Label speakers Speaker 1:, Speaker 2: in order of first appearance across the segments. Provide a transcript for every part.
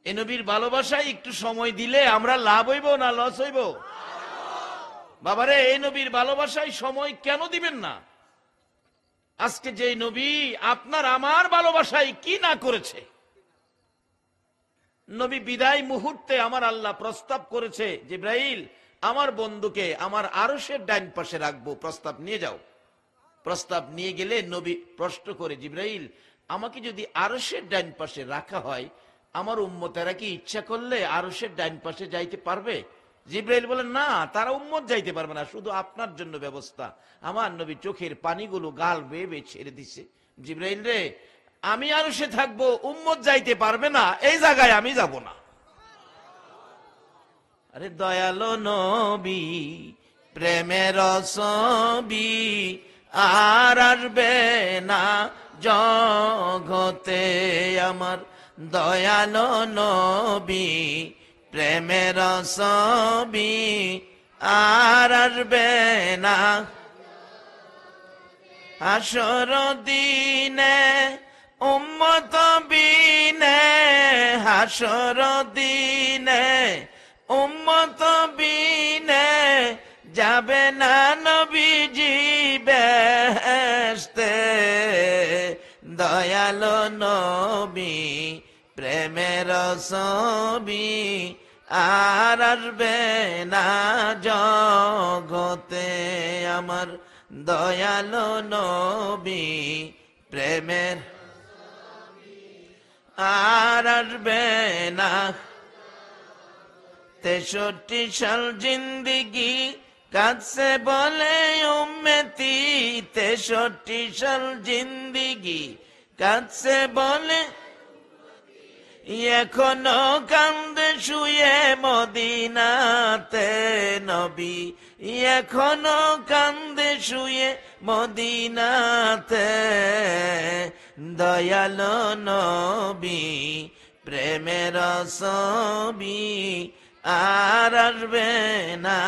Speaker 1: এই নবীর ভালোবাসায় একটু সময় দিলে আমরা লাভ হইব না লস হইব? বাবারে, এই নবীর ভালোবাসায় সময় কেন দিবেন না? আজকে যে নবী আপনার আমার ভালোবাসায় কি না করেছে। নবী বিদায় মুহূর্তে আমার আল্লাহ প্রস্তাব করেছে, জিবরাইল আমার বন্ধুকে আমার আরশের ডাইন পাশে রাখবো, প্রস্তাব নিয়ে যাও। প্রস্তাব নিয়ে গেলে নবী প্রশ্ন করে, জিবরাইল আমাকে যদি আরশের ডাইন পাশে রাখা হয়, আমার উম্মতেরা কি ইচ্ছা করলে আরশের ডাইন পাশে যাইতে পারবে? জিবরাইল বলেন, না, তারা উম্মত যাইতে পারবে না, শুধু আপনার জন্য ব্যবস্থা। আমার নবী চোখের পানিগুলো গাল বেয়ে বেয়ে ছেড়ে দিছে। জিবরাইল রে, আমি আরশে থাকবো, উম্মত যাইতে পারবে না, এই জায়গায় আমি যাব না। আরে দয়ালো নবী, প্রেমের ছবি আর আসবে না জগতে। আমার দয়ালো নবী, প্রেমের ছবি আর আসবে না। হাসর দিনে উম্মত বিনে, হাসর দিনে উম্মত বিনে যাবে না নবীজি বেহেশতে। দয়ালো নবী, প্রেমের ছবি আর আসবে না জগতে। আমার দয়ালো নবী, প্রেমের আর আসবে না। 63 সাল জিন্দিগি কাছে বলে উম্মতি, 63 সাল জিন্দিগি কাছে বলে, এখনো কান্দে শুয়ে মদিনাতে নবী, এখনো কান্দে শুয়ে মদিনাতে। দয়ালো নবী, প্রেমের ছবি আর আসবে না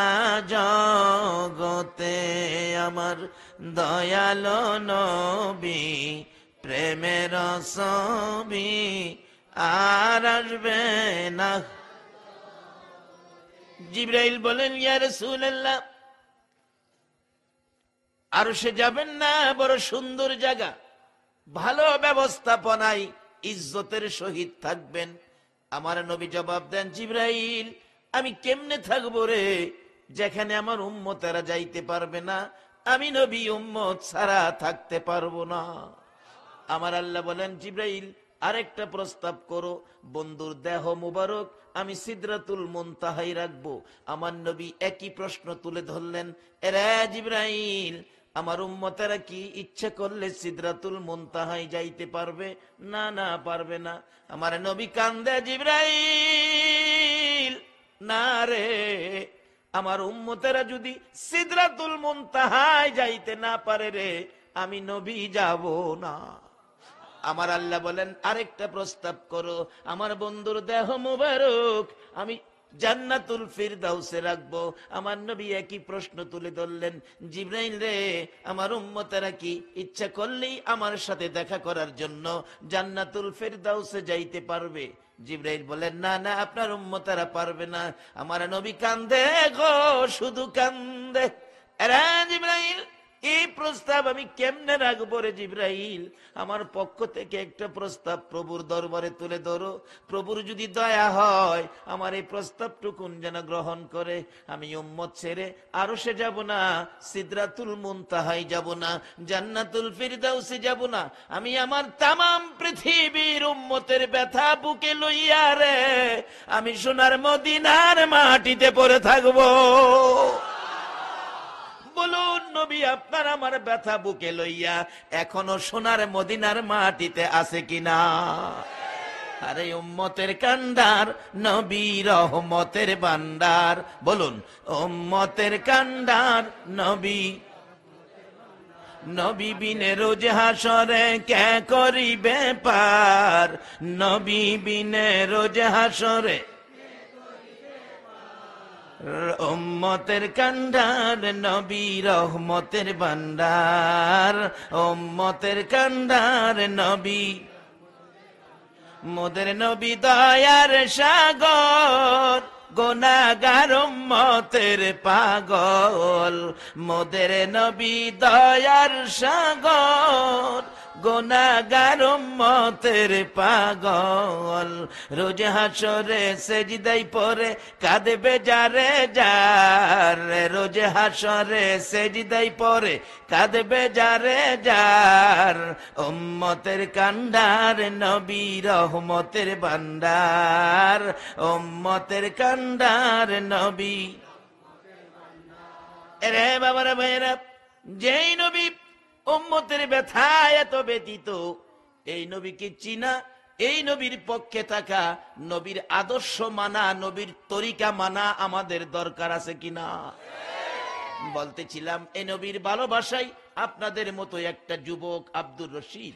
Speaker 1: জগতে। আমার দয়ালো নবী, প্রেমের ছবি আর আসবে না। জিবরাইল বলেন, ইয়া রাসূলুল্লাহ, আরশে যাবেন না, বড় সুন্দর জায়গা, ভালো ব্যবস্থাপনায় ইজ্জতের সহিত থাকবেন। আমার নবী জবাব দেন, জিবরাইল আমি কেমনে থাকবো রে, যেখানে আমার উম্মতেরা যাইতে পারবে না, আমি নবী উম্মত ছাড়া থাকতে পারবো না। আমার আল্লাহ বলেন, জিবরাইল আরেকটা প্রস্তাব করো, বন্ধুর দেহ মুবারক আমি সিদরাতুল মুনতাহায় রাখবো। আমার নবী একই প্রশ্ন তুলে ধরলেন, এরে জিবরাইল আমার উম্মতেরা কি ইচ্ছা করলে সিদরাতুল মুনতাহায় যাইতে পারবে? না, না, পারবে না। আমার নবী কান্দে, জিবরাইল না রে, আমার উম্মতেরা যদি সিদরাতুল মুনতাহায় যাইতে না পারে রে, আমি নবী যাব না। আমার আল্লাহ বলেন, আরেকটা প্রস্তাব করো, আমার বন্ধুর দেহ মুবারক আমি জান্নাতুল ফিরদাউসে রাখবো। আমার নবী একই প্রশ্ন তুলে ধরলেন, জিবরাইল রে আমার উম্মতেরা কি ইচ্ছা করলেই আমার সাথে দেখা করার জন্য জান্নাতুল ফিরদাউসে যাইতে পারবে? জিবরাইল বলেন, না না, আপনার উম্মতেরা পারবে না। আমার নবী কান্দে গো, শুধু কান্দে। আরে জিবরাইল এই প্রস্তাব আমি কেমনে রাখবো রে জিবরাইল? আমার পক্ষ থেকে একটা প্রস্তাব প্রভুর দরবারে তুলে ধরো, প্রভুর যদি দয়া হয় আমার এই প্রস্তাবটুকুন যেন গ্রহণ করে। আমি উম্মত ছেড়ে আরশে যাব না, সিদরাতুল মুনতাহায় যাব না, জান্নাতুল ফিরদাউসে যাব না। আমি আমার তামাম পৃথিবীর উম্মতের ব্যথা বুকে লইয়া রে আমি সোনার মদিনার মাটিতে পড়ে থাকবো। বলুন নবী, আপনার আমার ব্যথা বুকে লইয়া এখনো সোনার মদিনার মাটিতে আছে কিনা? আরে উম্মতের কান্ডার নবী রহমতের ভান্ডার, বলুন উম্মতের কান্ডার নবী। নবী বিনে রোজ হাসরে কে করিবে পার, নবী বিনে রোজ হাসরে উম্মতের কান্ডার নবী রহমতের ভান্ডার, উম্মতের কান্ডার নবী। মোদের নবী দয়ার সাগর, গুনাহগার উম্মতের পাগল। মোদের নবী দয়ার সাগর, গুনাহগার উম্মতের পাগল। রোজ হাসরে সেজদায় পড়ে কাঁদবে যারে যার, রোজ হাসরে সেজদায় পড়ে কাঁদবে যারে যার। উম্মতের কান্ডার নবী রহমতের ভান্ডার, উম্মতের কান্ডার নবী। রে বাবারা ভাইরা, যেই নবী উম্মতের ব্যথায় এত ব্যতীত, এই নবীকে চিনা, এই নবীর পক্ষে থাকা, নবীর আদর্শ মানা, নবীর তরিকা মানা আমাদের দরকার আছে কিনা? বলতেছিলাম এই নবীর ভালোবাসায় আপনাদের মতো একটা যুবক আব্দুর রশিদ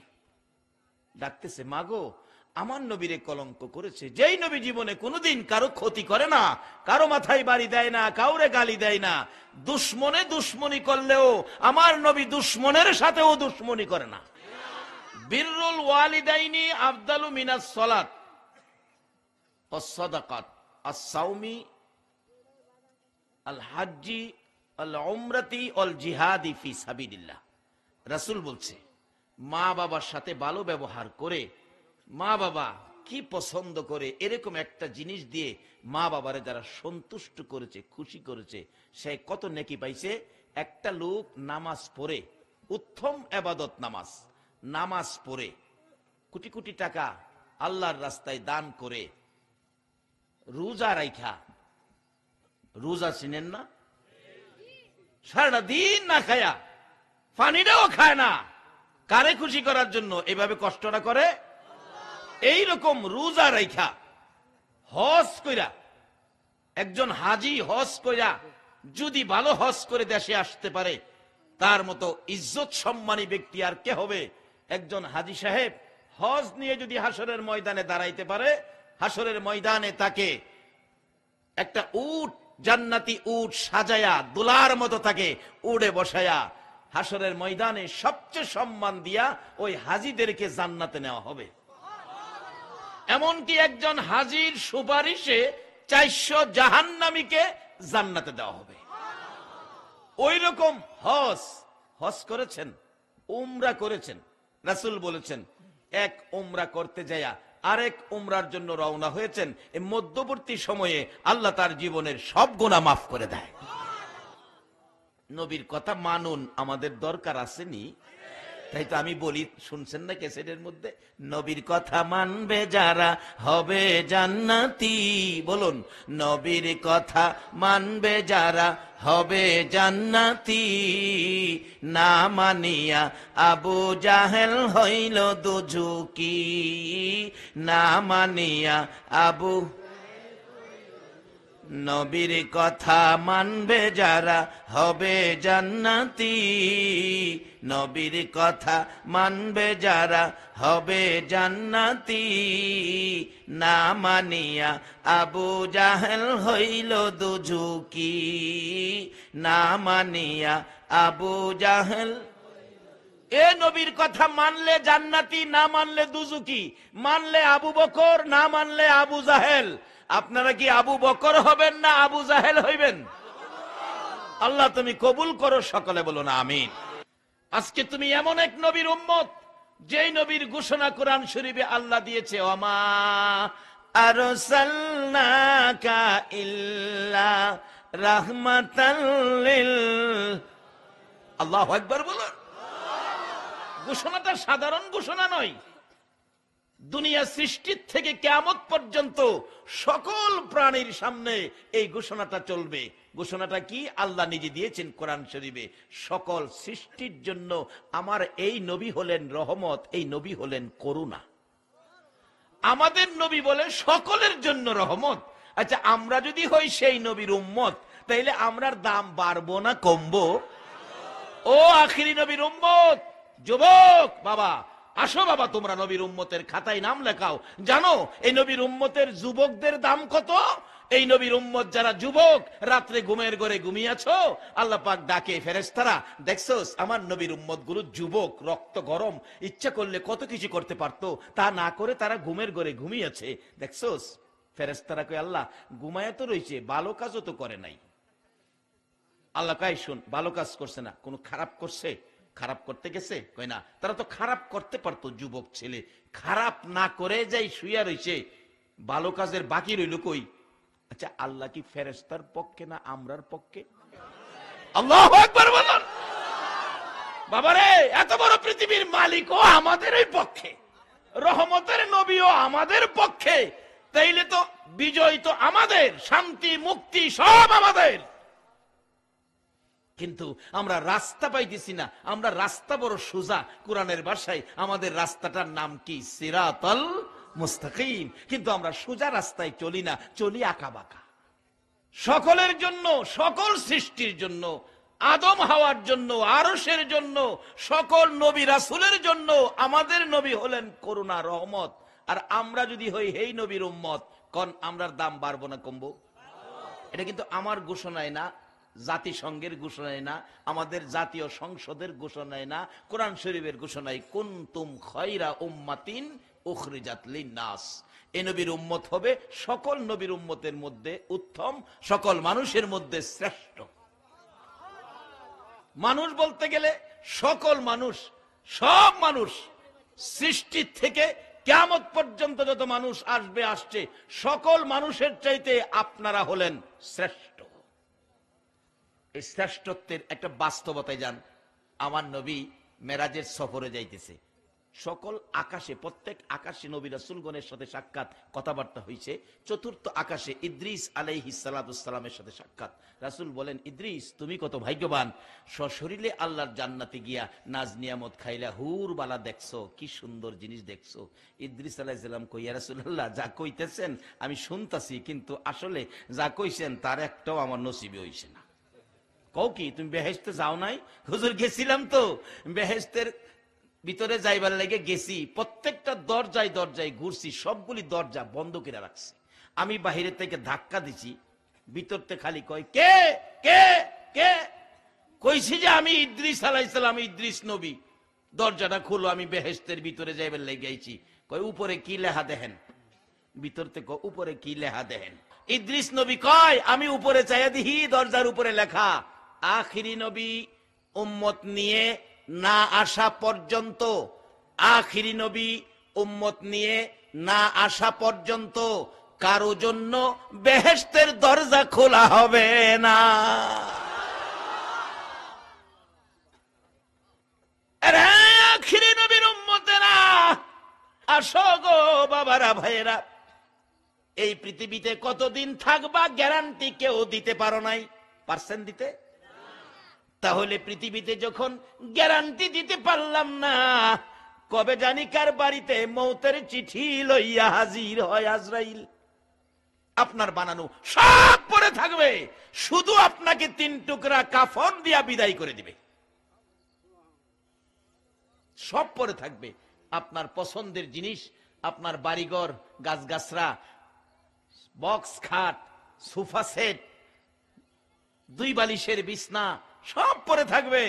Speaker 1: ডাকতেছে, মাগো আমার নবীরে কলঙ্ক করেছে। যেই নবী জীবনে কোনোদিন কারো ক্ষতি করে না, কারো মাথায় বাড়ি দেয় না, কাউরে গালি দেয় না, দুশ্মনে দুশ্মনী করলেও আমার নবী দুশ্মনের সাথেও দুশ্মনী করে না। বিররুল ওয়ালিদাইনি আফদালু মিনাস সালাত ওয়াস সাদাকাত আস সাওমি আল হাজ্জি আল উমরাতি ওয়াল জিহাদি ফি সাবিলিল্লাহ। রাসূল বলছে, মা বাবার সাথে ভালো ব্যবহার করে, মা বাবা কি পছন্দ করে এরকম একটা জিনিস দিয়ে মা বাবারে যারা সন্তুষ্ট করেছে, খুশি করেছে, সে কত নেকি পাইছে। একটা লোক নামাজ পড়ে, উত্তম ইবাদত নামাজ, নামাজ পড়ে কোটি কোটি টাকা আল্লাহর রাস্তায় দান করে, রোজা রাইখা, রোজা চিনেন না, সারাটা দিন না খায়া, পানিটাও খায় না, কারে খুশি করার জন্য এভাবে কষ্টটা করে। এইরকম রোজা রাইখা হজ কইরা, একজন হাজি হজ কইরা যদি ভালো হজ করে দেশে আসতে পারে, তার মতো ইজ্জত সম্মানী ব্যক্তি আর কে হবে? একজন হাজি সাহেব হজ নিয়ে যদি হাসরের ময়দানে দাঁড়াইতে পারে, হাসরের ময়দানে তাকে একটা উট, জান্নাতি উট সাজায়া দোলার মতো তাকে উড়ে বসায়া হাসরের ময়দানে সবচেয়ে সম্মান দিয়া ওই হাজিদেরকে জান্নাতে নেওয়া হবে। এমনকি একজন হাজির সুপারিশে 400 জাহান্নামীকে জান্নাতে দেওয়া হবে। ওই রকম হজ, হজ করেছেন, উমরা করেছেন, রাসূল বলেছেন এক উমরা করতে যায়া আরেক উমরার জন্য রওনা হয়েছেন, এই মধ্যবর্তী সময়ে আল্লাহ তার জীবনের সব গুনাহ মাফ করে দেয়। নবীর কথা মানুন, আমাদের দরকার আসেনি? তাই তো আমি বলি, শুনছেন না ক্যাসেটের মধ্যে, নবীর কথা মানবে যারা হবে জান্নাতি। বলুন, নবীর কথা মানবে যারা হবে জান্নাতি। না মানিয়া আবু জাহেল হইল দুজুকি, না মানিয়া আবু। নবীর কথা মানবে যারা হবে জান্নাতি, নবীর কথা মানবে যারা হবে জান্নাতি। না মানিয়া আবু জাহেল হইল দুজুকি, না মানিয়া আবু জাহেল। এ নবীর কথা মানলে জান্নাতি, না মানলে দুজুকি। মানলে আবু বকর, না মানলে আবু জাহেল। আপনারা কি আবু বকর হবেন না আবু জাহেল হইবেন? আল্লাহ তুমি কবুল করো, সকলে বলুন আমিন। আজকে তুমি এমন এক নবীর উম্মত, যেই নবীর ঘোষণা কোরআন শরীফে আল্লাহ দিয়েছে, ওমা আরসালনাকা ইল্লা রাহমাতাল লিল। আল্লাহু আকবার বলুন। ঘোষণাটা সাধারণ ঘোষণা নয়। দুনিয়া সৃষ্টির থেকে কিয়ামত পর্যন্ত সকল প্রাণীর সামনে এই ঘোষণাটা চলবে। ঘোষণাটা কি? আল্লাহ নিজে দিয়েছেন কোরআন শরীফে, সকল সৃষ্টির জন্য আমার এই নবী হলেন রহমত, এই নবী হলেন করুণা। আমাদের নবী বলে সকলের জন্য রহমত। আচ্ছা, আমরা যদি হই সেই নবীর উম্মত, তাইলে আমরার দাম বাড়বো না কমবো? ও আখিরি নবীর উম্মত, যুবক বাবা, আসো বাবা, তোমরা নবীর উম্মতের খাতায় নাম লেখাও। জানো এই নবীর উম্মতের যুবকদের দাম কত? এই নবীর উম্মত যারা যুবক, রাত্রে ঘুমের ঘরে ঘুমিয়েছো, আল্লাহ পাক ডাকে, ফেরেশতারা দেখছোস আমার নবীর উম্মত গুলো যুবক, রক্ত গরম, ইচ্ছা করলে কত কিছু করতে পারতো, তা না করে তারা ঘুমের ঘরে ঘুমিয়েছে, দেখছোস? ফেরেশতারা কয় আল্লাহ ঘুমায়া তো রয়েছে, ভালো কাজও তো করে নাই। আল্লাহ কয় শুন, ভালো কাজ করছে না, কোন খারাপ করছে? খারাপ করতে গেছে? কয় না, তারা তো খারাপ করতে পারতো, যুবক ছেলে, খারাপ না করে যাই শুইয়া রয়েছে, ভালো কাজের বাকি রইল কই? আচ্ছা আল্লাহ কি ফেরেশতার পক্ষে না আমরার পক্ষে? আল্লাহু আকবার বলুন। বাবারে, এত বড় পৃথিবীর মালিকও আমাদেরই পক্ষে, রহমতের নবীও আমাদের পক্ষে, তাইলে তো বিজয় তো আমাদের, শান্তি মুক্তি সব আমাদের। কিন্তু আমরা রাস্তা পাইতেছি না, আমরা রাস্তা বড় সোজা, কোরআনের ভাষায় আমাদের রাস্তাটার নাম কি? সিরাতাল মুস্তাকিম। কিন্তু আমরা সোজা রাস্তায় চলি না, চলি আঁকাবাঁকা। সকলের জন্য, সকল সৃষ্টির জন্য, আদম হাওয়ার জন্য, আরশের জন্য, সকল নবী রাসূলের জন্য আমাদের নবী হলেন করুণা, রহমত। আর আমরা যদি হই এই নবীর উম্মত, কোন আমরার দাম বাড়বো না কমবো? এটা কিন্তু আমার ঘোষণায় না, জাতিসংঘের ঘোষণায় না, আমাদের জাতীয় সংসদের ঘোষণায় না, কোরআন শরীফের ঘোষণায়, কুনতুম খায়রা উম্মাতিন উখরিজাত লিন্নাস। এই নবীর উম্মত হবে সকল নবীর উম্মতের মধ্যে উত্তম, সকল মানুষের মধ্যে শ্রেষ্ঠ। মানুষ বলতে গেলে সকল মানুষ, সব মানুষ, সৃষ্টি থেকে কিয়ামত পর্যন্ত যত মানুষ আসবে, আসছে, সকল মানুষের চাইতে আপনারা হলেন শ্রেষ্ঠ। এই শ্রেষ্ঠত্বের একটা বাস্তবতায় যান। আমার নবী মেরাজের সফরে যাইতেছে, সকল আকাশে, প্রত্যেক আকাশে নবী রাসূলগণের সাথে সাক্ষাৎ, কথাবার্তা হয়েছে। চতুর্থ আকাশে ইদ্রিস আলাইহিস সালামের সাথে সাক্ষাৎ। রাসূল বলেন, ইদ্রিস তুমি কত ভাগ্যবান, সশরীরে আল্লাহর জান্নাতে গিয়া নাজ নিয়ামত খাইলা, হুর বালা দেখছো, কি সুন্দর জিনিস দেখছো। ইদ্রিস আলাইহিস সালাম কই, ইয়া রাসূলুল্লাহ যা কইতেছেন আমি শুনতাছি, কিন্তু আসলে যা কইছেন তার একটাও আমার নসিবে হইছে না। কও কি, তুমি বেহেশতে যাও নাই? হুজুর গেছিলাম তো, বেহেশতের ভিতরে যাইবার লাগে গেছি, প্রত্যেকটা দরজায় দরজায় ঘুরছি, সবগুলি দরজা বন্ধ করে রাখছি। আমি বাহিরে থেকে ধাক্কা দিছি, ভিতরতে খালি কয় কে কে কে। কইছি যে আমি ইদ্রিস আলাইহিস সালাম, ইদ্রিস নবী। দরজাটা খুলো, আমি বেহেশতের ভিতরে যাইবার লেগে আইছি। কয় উপরে কি লেখা দেখেন? ভিতর থেকে উপরে কি লেখা দেখেন? ইদ্রিস নবী কয় আমি উপরে চাইয়া দিহি, দরজার উপরে লেখা আখিরি নবী উম্মত নিয়ে না আসা পর্যন্ত, আখিরি নবী উম্মত নিয়ে না আসা পর্যন্ত কারো জন্য বেহেশতের দরজা খোলা হবে না। আরে আখিরি নবীর উম্মতেরা, আসো গো বাবারা, ভাইয়েরা, এই পৃথিবীতে কতদিন থাকবা গ্যারান্টি কেউ দিতে পারো নাই, পারছেন দিতে? তাহলে পৃথিবীতে যখন গ্যারান্টি দিতে পারলাম না, কবে জানি কার বাড়িতে মৌতের চিঠি লইয়া হাজির হয় আজরাইল। আপনার বানানো সব পরে থাকবে, শুধু আপনাকে 3 টুকরা কাফন দিয়া বিদায় করে দিবে। সব পরে থাকবে, আপনার পছন্দের জিনিস, আপনার বাড়িঘর, গাছগাছরা, বক্স খাট, সোফা সেট, 2 বালিশের বিছনা, সব পরে থাকবে,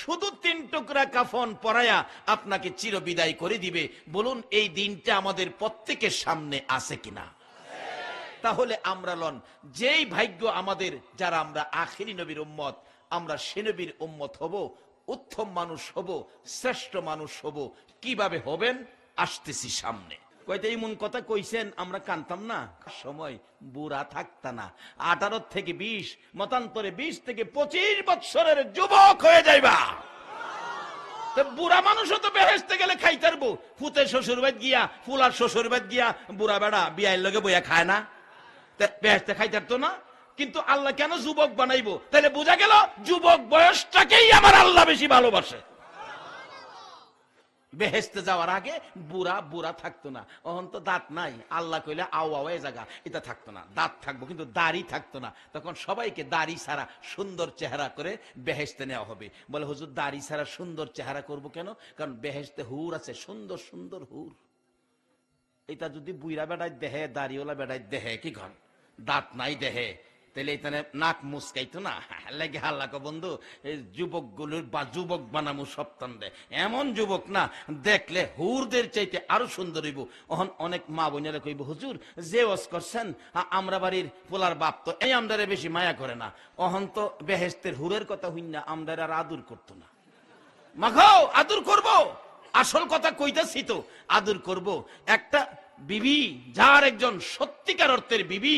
Speaker 1: শুধু 3 টুকরা কাফন পরায়া আপনাকে চির বিদায় করে দিবে। বলুন এই দিনটা আমাদের প্রত্যেকের সামনে আছে কিনা? তাহলে আমরা লন, যেই ভাগ্য আমাদের, যারা আমরা আখিরি নবীর উম্মত, আমরা সে নবীর উম্মত হব, উত্তম মানুষ হব, শ্রেষ্ঠ মানুষ হব। কিভাবে হবেন? আসতেছি সামনে। কয়টা এমন কথা কইছেন আমরা কানতাম না, সময় বুড়া থাকতা না, 18 থেকে 20, মতান্তরে 20 থেকে 25 বছরের যুবক হয়ে যাইবা। তো বুড়া মানুষও তো বেহেশতে গেলে খাইতারবো, ফুতের শ্বশুর বাড়ি গিয়া, ফুলার শ্বশুর বাড়ি গিয়া বুড়া বেড়া বিয়ার লগে বইয়া খায় না, বেহেশতে খাইতারতো না। কিন্তু আল্লাহ কেন যুবক বানাইবো? তাহলে বোঝা গেল যুবক বয়সটাকেই আমার আল্লাহ বেশি ভালোবাসে। বেহেশতে যাওয়ার আগে বুড়া বুড়া থাকতো না, অহন তো দাঁত নাই, আল্লাহ কইলে আও আও এ জায়গা, এটা থাকতো না, দাঁত থাকবো কিন্তু দাড়ি থাকতো না। তখন সবাইকে দাড়ি ছাড়া সুন্দর চেহারা করে বেহেশতে নেওয়া হবে। বলে হুজুর দাড়ি ছাড়া সুন্দর চেহারা করব কেন? কারণ বেহেশতে হুর আছে, সুন্দর সুন্দর হুর। এটা যদি বুইরা বেড়ায় দেহে, দাড়িওয়ালা বেড়ায় দেহে, কি ঘন দাঁত নাই দেহে, তাহলে এখানে নাক মুসকাইতো না, লাগে হাল্লাকো বন্ধু এই যুবক গুলোর বা যুবক বানামু সপ্তাহ দে, এমন যুবক না দেখলে হুরদের চাইতে আরো সুন্দর হইব। অহন অনেক মা বোনেরা কইব, হুজুর যে ওয়াজ করছেন আমরা বাড়ির পোলার বাপ তো এই আমদারে বেশি মায়া করে না, অহন তো বেহেশতের হুরের কথা হইন না আমদার আর আদর করতো না। মাখাও আদর করব, আসল কথা কইতাছি তো, আদর করব। একটা বিবি যার একজন সত্যিকার অর্থের বিবি,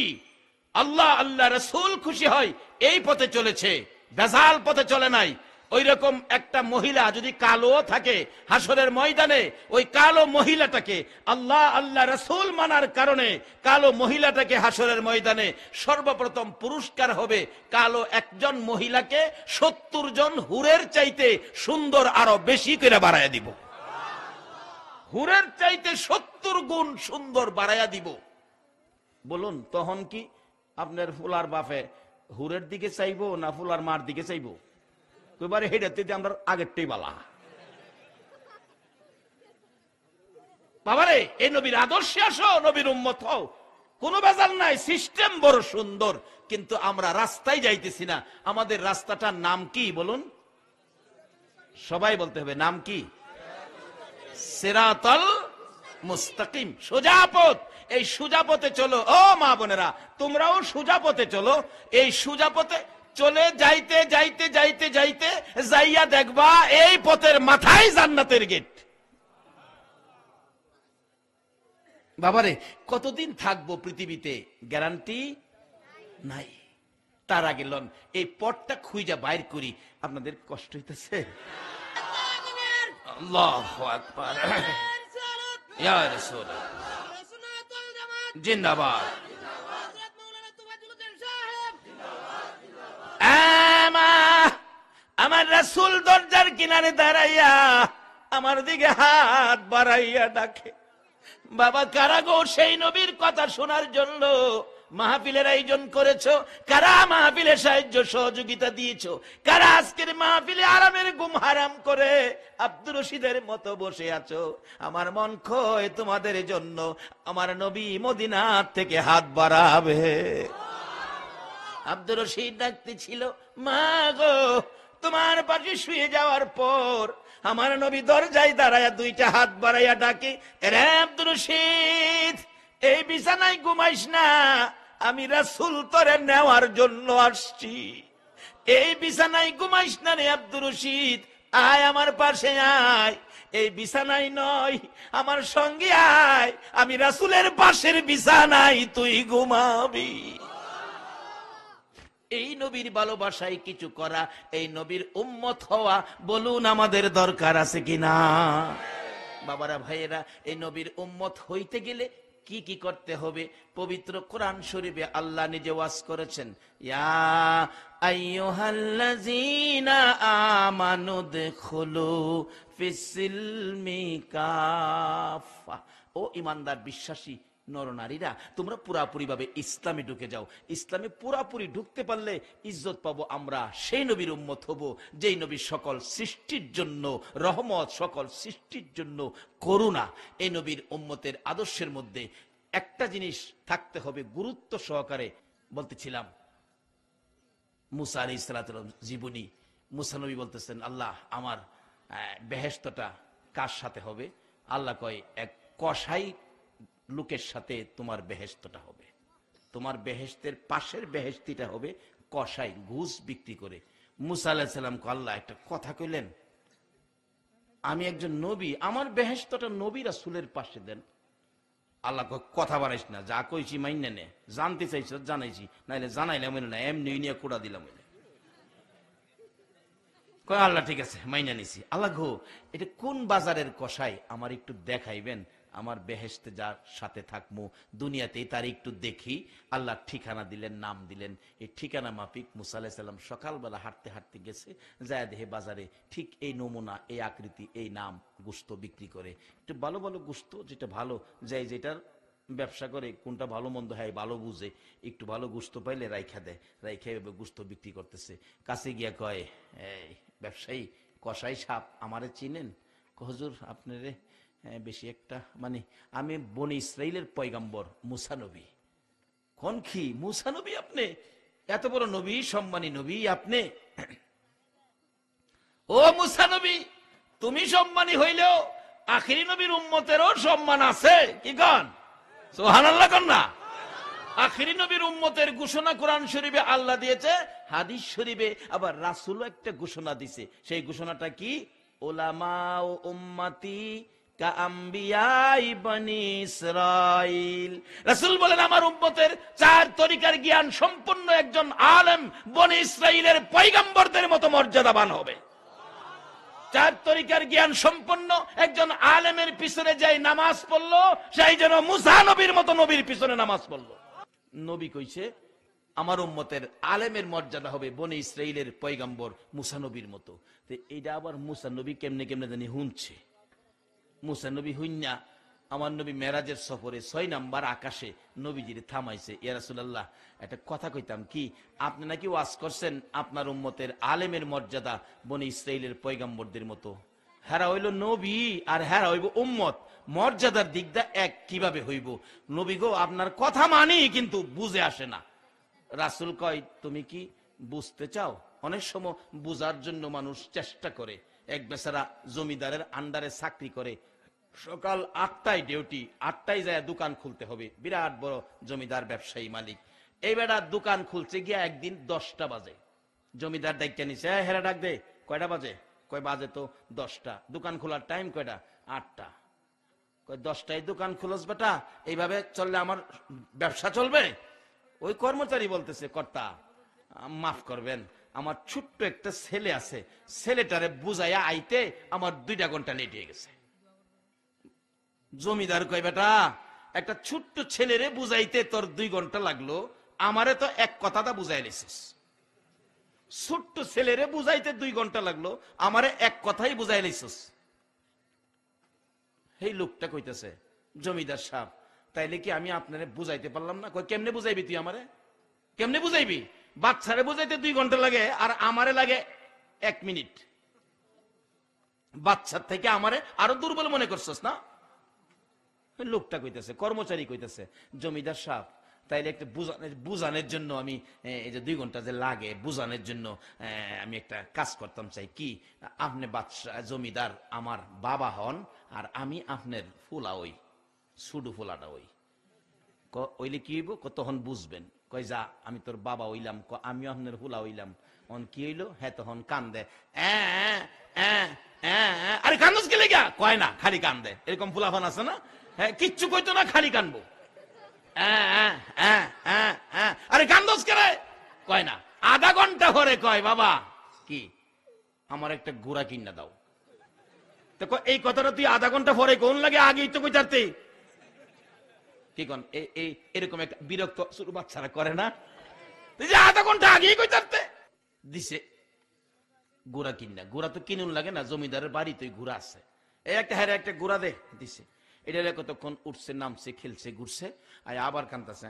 Speaker 1: আল্লাহ আল্লাহ রসুল খুশি হয় এই পথে চলেছে, বেজাল পথে চলে নাই, ওই রকম একটা মহিলা যদি কালো থাকে হাসরের ময়দানে, ওই কালো মহিলাটাকে আল্লাহ আল্লাহ রসুল মানার কারণে কালো মহিলাটাকে হাসরের ময়দানে সর্বপ্রথম পুরস্কার হবে কালো একজন মহিলাকে 70 জন হুরের চাইতে সুন্দর আরো বেশি করে বাড়াইয়া দিব। হুরের চাইতে 70 গুণ সুন্দর বাড়াইয়া দিব। বলুন তখন কি আপনার ফুলার বাপে হুরের দিকে চাইবো না ফুলার মার দিকে চাইবো? এবারে হেডাতে আমরা আগেরটাই বালা। বাবারে এই নবীর আদর্শে আসো, নবীর উম্মত হও, কোনো বেজাল নাই, সিস্টেম বড় সুন্দর, কিন্তু আমরা রাস্তায় যাইতেছি না। আমাদের রাস্তাটার নাম কি বলুন? সবাই বলতে হবে নাম কি? সিরাতাল মুস্তাকিম, সোজা পথ। এই সোজা পথে চলো ও মা বোনেরা, তোমরাও সোজা পথে চলো। এই সোজা পথে চলে যাইতে যাইতে যাইতে যাইতে যাইয়া দেখবা এই পথের মাথায় জান্নাতের গেট। বাবারে কতদিন থাকবো পৃথিবীতে গ্যারান্টি নাই। তার আগে লন এই পথটা খুঁজা বাইর করি। আপনাদের কষ্ট হইতেছে? আল্লাহু আকবার, ইয়া রাসূলুল্লাহ, জিন্দাবাদ। আমার রাসূল দরজার কিনারে দাঁড়াইয়া আমার দিকে হাত বাড়াইয়া ডাকে, বাবা কারা গো সেই নবীর কথা শোনার জন্য মাহফিলের আয়োজন করেছো? কারা মাহফিলে সাহায্য সহযোগিতা দিয়েছো? কারা আজকের মাহফিলে আরামের ঘুম হারাম করে আব্দুর রশিদের মতো বসে আছো? আমার মন খয় তোমাদের জন্য। আমার নবী মদিনা থেকে হাত বাড়াবে। আব্দুর রশিদ ডাকতে ছিল, মা গো তোমার পাশে শুয়ে যাওয়ার পর আমার নবী দরজায় দাঁড়ায়া দুইটা হাত বাড়াইয়া ডাকে, রে আব্দুর রশিদ এই বিছানায় ঘুমাইস না, আমি রাসূল তোরে নেওয়ার জন্য আসছি। এই বিছানায় ঘুমাইস না রে আব্দুর রশিদ, আয় আমার পাশে আয়। এই বিছানায় নয়, আমার সঙ্গে আয়, আমি রাসূলের পাশের বিছানায় তুই ঘুমাবি। এই নবীর ভালোবাসায় কিছু করা, এই নবীর উম্মত হওয়া, বলুন আমাদের দরকার আছে কিনা? বাবারা ভাইয়েরা, এই নবীর উম্মত হইতে গেলে কি কি করতে হবে? পবিত্র কোরআন শরীফে আল্লাহ নিজে ওয়াজ করেছেন, ইয়া আইয়ুহাল্লাযীনা আমানু দুখুলু ফিস-সিলমি কাফা। ও ঈমানদার বিশ্বাসী নরনারীরা, তোমরা পুরাপুরি ভাবে ইসলামে ঢুকে যাও। ইসলামে পুরাপুরি ঢুকতে পারলে ইজ্জত পাবো আমরা। সেই নবীর উম্মত হব যেই নবী সকল সৃষ্টির জন্য রহমত, সকল সৃষ্টির জন্য করুণা। এই নবীর উম্মতের আদর্শের মধ্যে একটা জিনিস থাকতে হবে গুরুত্ব সহকারে। বলতেছিলাম মুসা আলাইহিস সালাতুর জীবনী। মুসা নবী বলতেছেন, আল্লাহ আমার বেহেশতটা কার সাথে হবে? আল্লাহ কয়, এক কসাই লোকের সাথে তোমার বেহেশতটা হবে। তোমার বেহেশতের পাশের বেহেশতিটা হবে কসাই, ঘুষ বিক্রি করে। মুসা আলাইহিস সালাম কে আল্লাহ একটা কথা কইলেন, আমি একজন নবী, আমার বেহেশতটা নবী রাসূলের পাশে দেন। আল্লাহ কথা বাড়াইস না, যা কইছি মাইনে নে, জানতে চাইছ জানাইছি, নাইলে জানাইলাম না, এমনি নিয়ে কোড়া দিলাম। কয় আল্লাহ ঠিক আছে মাইনা নিছি। আল্লাহ গো এটা কোন বাজারের কসাই আমার একটু দেখাইবেন, আমার বেহেশতে যার সাথে থাকবো দুনিয়াতেই তার একটু দেখি। আল্লাহ ঠিকানা দিলেন, নাম দিলেন। এই ঠিকানা মাফিক মুসা আলাইহিস সালাম সকালবেলা হাঁটতে হাঁটতে গেছে, যায় দেখে বাজারে ঠিক এই নমুনা, এই আকৃতি, এই নাম গোশত বিক্রি করে। একটু ভালো ভালো গোশত, যেটা ভালো, যাই যেটার ব্যবসা করে কোনটা ভালো মন্দ হয় ভালো বুঝে, একটু ভালো গোশত পাইলে রাইখা দেয়, রাইখা গোশত বিক্রি করতেছে। কাছে গিয়া কয়, এই ব্যবসায়ী কসাই সাপ আমারে চিনেন? হুজুর আপনারে বেশি একটা মানে আমি বনি ইসরাইলের পয়গাম্বর মুসা নবী। কোন কি মুসা নবী? আপনি এত বড় নবী, সম্মানী নবী আপনি। ও মুসা নবী, তুমি সম্মানী হইলেও আখিরি নবীর উম্মতেরও সম্মান আছে, কি কন? সুবহানাল্লাহ কন না? আখিরি নবীর উম্মতের ঘোষণা কোরআন শরীফে আল্লাহ দিয়েছে, হাদিস শরীফে আবার রাসূলও একটা ঘোষণা দিছে। সেই ঘোষণাটা কি? উলামা ও উম্মতি কা আম্বিয়াই বনি ইসরাইল। রাসূল বলেন আমার উম্মতের চার তরিকার জ্ঞান সম্পন্ন একজন আলেম বনি ইসরাইলের পয়গম্বরদের মতো মর্যাদাবান হবে। চার তরিকার জ্ঞান সম্পন্ন একজন আলেমের পিছনে যাই নামাজ পড়লো, সেই যেন মুসা নবীর মতো নবীর পিছনে নামাজ পড়লো। নবী কইছে আমার উম্মতের আলেমের মর্যাদা হবে বনি ইসরাইলের পয়গম্বর মুসা নবীর মতো। তো এইটা আবার মুসা নবী কেমনে কেমনে জানি শুনছে। মুসা নবী হুইন্না আমার নবী মেরাজের সফরে 6 নাম্বার আকাশে নবীজির থামাইছে। ইয়া রাসূলুল্লাহ, একটা কথা কইতাম কি, আপনি নাকি ওয়াজ করছেন আপনার উম্মতের আলেমের মর্যাদা বনি ইসরাইলের পয়গম্বরদের মতো। হেরা হইল নবী আর হেরা হইব উম্মত, মর্যাদার দিকটা এক কিভাবে হইব? নবী গো আপনার কথা মানি, কিন্তু বুঝে আসে না। রাসূল কয় তুমি কি বুঝতে চাও? অনেক সময় বুঝার জন্য মানুষ চেষ্টা করে। এক বেচারা জমিদারের আন্ডারে চাকরি করে, সকাল 8টায় ডিউটি, 8টায় যায় দোকান খুলতে হবে, বিরাট বড় জমিদার ব্যবসায়ী মালিক। এই বেটা দোকান খুলছে গিয়া একদিন 10টা বাজে। জমিদার ডাইকা নিছে, হেরা ডাক দে, কয়টা বাজে? কয় বাজে তো 10টা। দোকান খোলার টাইম কয়টা? 8টা। কয় 10টায় দোকান খুলস বেটা, এইভাবে চললে আমার ব্যবসা চলবে? ওই কর্মচারী বলতেছে, কর্তা মাফ করবেন, আমার ছোট্ট একটা ছেলে আছে, ছেলেটারে বুঝাইয়া আইতে আমার 2টা ঘন্টা লেট হয়ে গেছে। জমিদার কয় বেটা একটা ছোট্ট ছেলেরে বুঝাইতে তোর 2 ঘন্টা লাগলো, আমারে তো এক কথাটা বুঝাই নিছিস। ছোট্ট ছেলেরে বুঝাইতে 2 ঘন্টা লাগলো, আমারে এক কথাই বুঝাই নিছিস। এই লোকটা কইতেছে, জমিদার সাহেব তাইলে কি আমি আপনারে বুঝাইতে পারলাম না? কই কেমনে বুঝাইবি তুই আমারে? কেমনে বুঝাইবি? বাচ্চারে বুঝাইতে 2 ঘন্টা লাগে আর আমারে লাগে 1 মিনিট। বাচ্চার থেকে আমারে আরো দুর্বল মনে করছস না? লোকটা কইতেছে, কর্মচারী কইতেছে, জমিদার সাহেব তাইলে একটা বুঝানোর জন্য আমি এই যে 2 ঘন্টা যে লাগে বুঝানোর জন্য আমি একটা কাজ করতাম চাই। কি? আপনি বাদশা জমিদার আমার বাবা হন আর আমি আপনার ফুলা ওই সুডু ফুলাটা ওই। ওইলে কি হইব? তখন বুঝবেন। কই যা আমি তোর বাবা হইলাম, আমিও আপনার ফুলা হইলাম। অন কি হইলো? হ্যাঁ তখন কান্দে, আরে কান্দস কি লেগা? কয় না, খালি কান্দে। এরকম ফুলাফান আছে না? হ্যাঁ কিচ্ছু কইতো না, খালি কানবো। আরে কান্দস কেরে? কয় না। আধা ঘন্টা পরে কয় বাবা কি আমার একটা ঘোড়া কিনা দাও। তো এই কথাটা তুই আধা ঘন্টা পরে কোন লাগে? আগেই তো কইতারতে। কি কন? এরকম একটা বিরক্ত শুরু বাচ্চারা করে না? তুই যে আধা ঘন্টা আগেই কইতারতে দিছে ঘোড়া কিনা। ঘোড়া তো কিনুন লাগে না, জমিদারের বাড়িতে ঘোড়া আছে। এই একটা হ্যাঁ একটা ঘোড়া দে দিছে। এটা কতক্ষণ উঠছে নামছে খেলছে ঘুরছে, আর আবার কান্দাছে।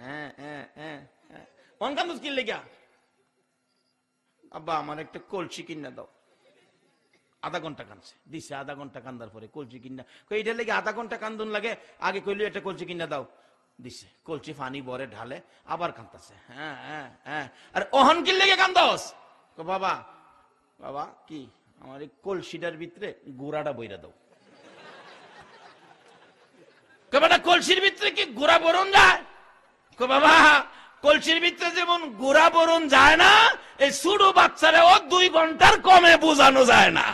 Speaker 1: কান্দুস কিনলে গিয়া আব্বা আমার একটা কলসি কিনা দাও। আধা ঘন্টা কান্দছে, দিছে। আধা ঘন্টা কান্দার পরে কলসি কিনা। এইটা লেগে আধা ঘন্টা কান্দুন লাগে, আগে কইলো একটা কলসি কিনা দাও, দিছে। কলসি পানি ভরে ঢালে, আবার কান্দাছে। আর ওহন কি লেগে কান্দস? বাবা বাবা কি আমার এই কলসিটার ভিতরে গুড়াটা বইরা দাও। কলসির ভিতরে কি গোড়া বরণ যায়? বাবা কলসির ভিতরে যেমন গোড়া বরণ যায় না, এই ছোট বাচ্চারে ও 2 ঘন্টার কমে বোঝানো যায় না।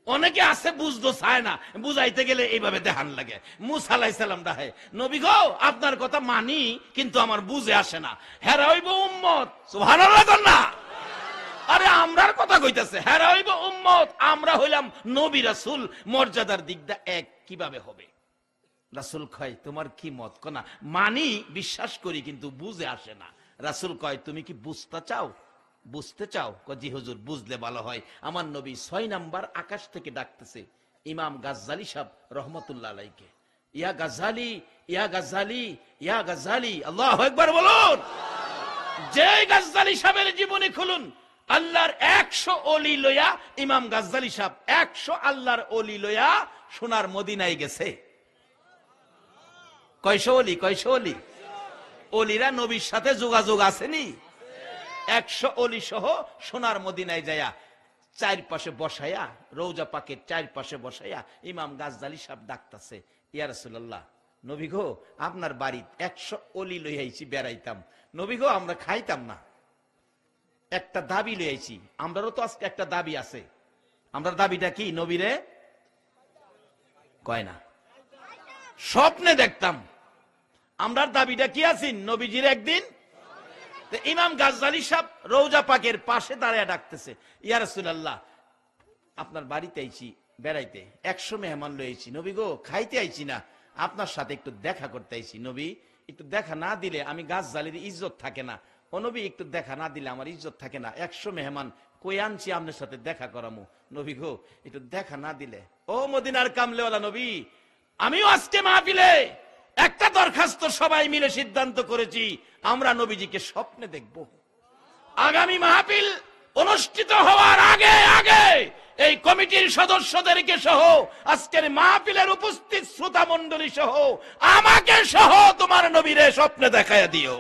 Speaker 1: অনেকে আছে বুঝতে চায় না, বুঝাইতে গেলে এইভাবে দেখান লাগে। মুসা আলাইহিস সালাম দাহে, নবী গো আপনার কথা মানি কিন্তু আমার বুঝে আসে না। হেরা হইব উম্মত। সুবহানাল্লাহ কর না? আরে আমরার কথা কইতাছে, হেরা হইব উম্মত, আমরা হইলাম নবী রাসূল, মর্যাদার দিকটা এক কিভাবে হবে? রাসূল কয় তোমার কি মত? কোনা মানি বিশ্বাস করি কিন্তু বুঝে আসে না। রাসূল কয় তুমি কি বুঝতে চাও? বুঝতে চাও? জি হুজুর বুঝলে ভালো হয়। আমার নবী 6 নাম্বার আকাশ থেকে ডাকতেছে ইমাম গাজ্জালি সাহেব রহমতুল্লাহ আলাইকে, ইয়া গাজ্জালি, ইয়া গাজ্জালি, ইয়া গাজ্জালি। আল্লাহু আকবার বলুন। যে গাজ্জালি সাহেবের জীবনী খুলুন, আল্লাহর 100 ওলি লইয়া ইমাম গাজ্জালি সাহেব 100 আল্লাহর ওলি লইয়া সোনার মদিনায় গেছে। কয়শো অলি, কয়শো অলি? অলিরা নবীর সাথে যোগাযোগ আসেনি? 100 অলি সহ সোনার মদিনায় যায়া চারপাশে বসাইয়া, রওজা পাকের চারপাশে বসাইয়া ইমাম গাজ্জালী সাহেব ডাকতেছে, ইয়া রাসূলুল্লাহ, নবী গো, আপনার বাড়ি 100 অলি লই আইছি, বেড়াইতাম। নবী গো, আমরা খাইতাম না, একটা দাবি লই আইছি। আমরারও তো আজকে একটা দাবি আছে। আমরার দাবিটা কি? নবীরে কয় না, স্বপ্নে দেখতাম। আমরার দাবিটা কি আছেন? নবীজির একদিন। ইমাম গাজ্জালী সাহেব রওজা পাকের পাশে দাঁড়ায় ডাকতেছে, ইয়া রাসূলুল্লাহ, আপনার বাড়িতে আইছি বেড়াইতে, 100 মেহমান লইছি। নবী গো, খাইতে আইছি না, আপনার সাথে একটু দেখা করতে আইছি। নবী, একটু দেখা না দিলে আমি গাজ্জালীর ইজ্জত থাকে না। ও নবী, একটু দেখা না দিলে আমার ইজ্জত থাকে না। 100 মেহমান কই আনছি আপনার সাথে দেখা করামু। নবী গো, একটু দেখা না দিলে। ও মদিনার কামলেওয়ালা নবী, আমিও আজকে মাহফিলে একটা দরখাস্ত সবাই মিলে সিদ্ধান্ত করেছি, আমরা নবীজিকে স্বপ্নে দেখব। আগামী মাহফিল অনুষ্ঠিত হওয়ার আগে আগে এই কমিটির সদস্যদেরকে সহ, আজকের মাহফিলের উপস্থিত শ্রোতা মণ্ডলী সহ, আমাকে সহ তোমার নবীরে স্বপ্নে দেখায়া দিও।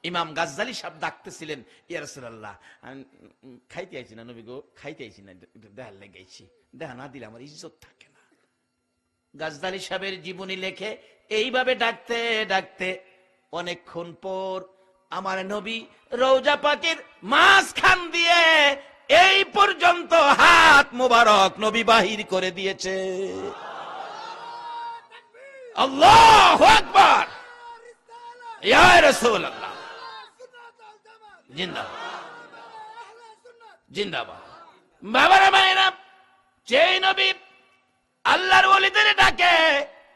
Speaker 1: ইমাম গাজ্জালী সাহেব ডাকতেছিলেন, ইয়া রাসূলুল্লাহ, খাইতে আইছি না নবী গো, খাইতে আইছি না, দেখার লেগেছি, দেখা না দিলে আমার ইজ্জত থাকে না। গাজ্জালী সাহেবের জীবনী লেখে এইভাবে ডাকতে ডাকতে অনেকক্ষণ পর আমার নবী রওজা পাকের মাঝখান দিয়ে এই পর্যন্ত হাত মোবারক নবী বাহির করে দিয়েছে। আল্লাহু আকবার, ইয়া রাসূলুল্লাহ, জিন্দাবাদ, জিন্দাবাদ। বাবারা মায়েরা, যেই নবী আল্লাহর ওলিদের ডাকে,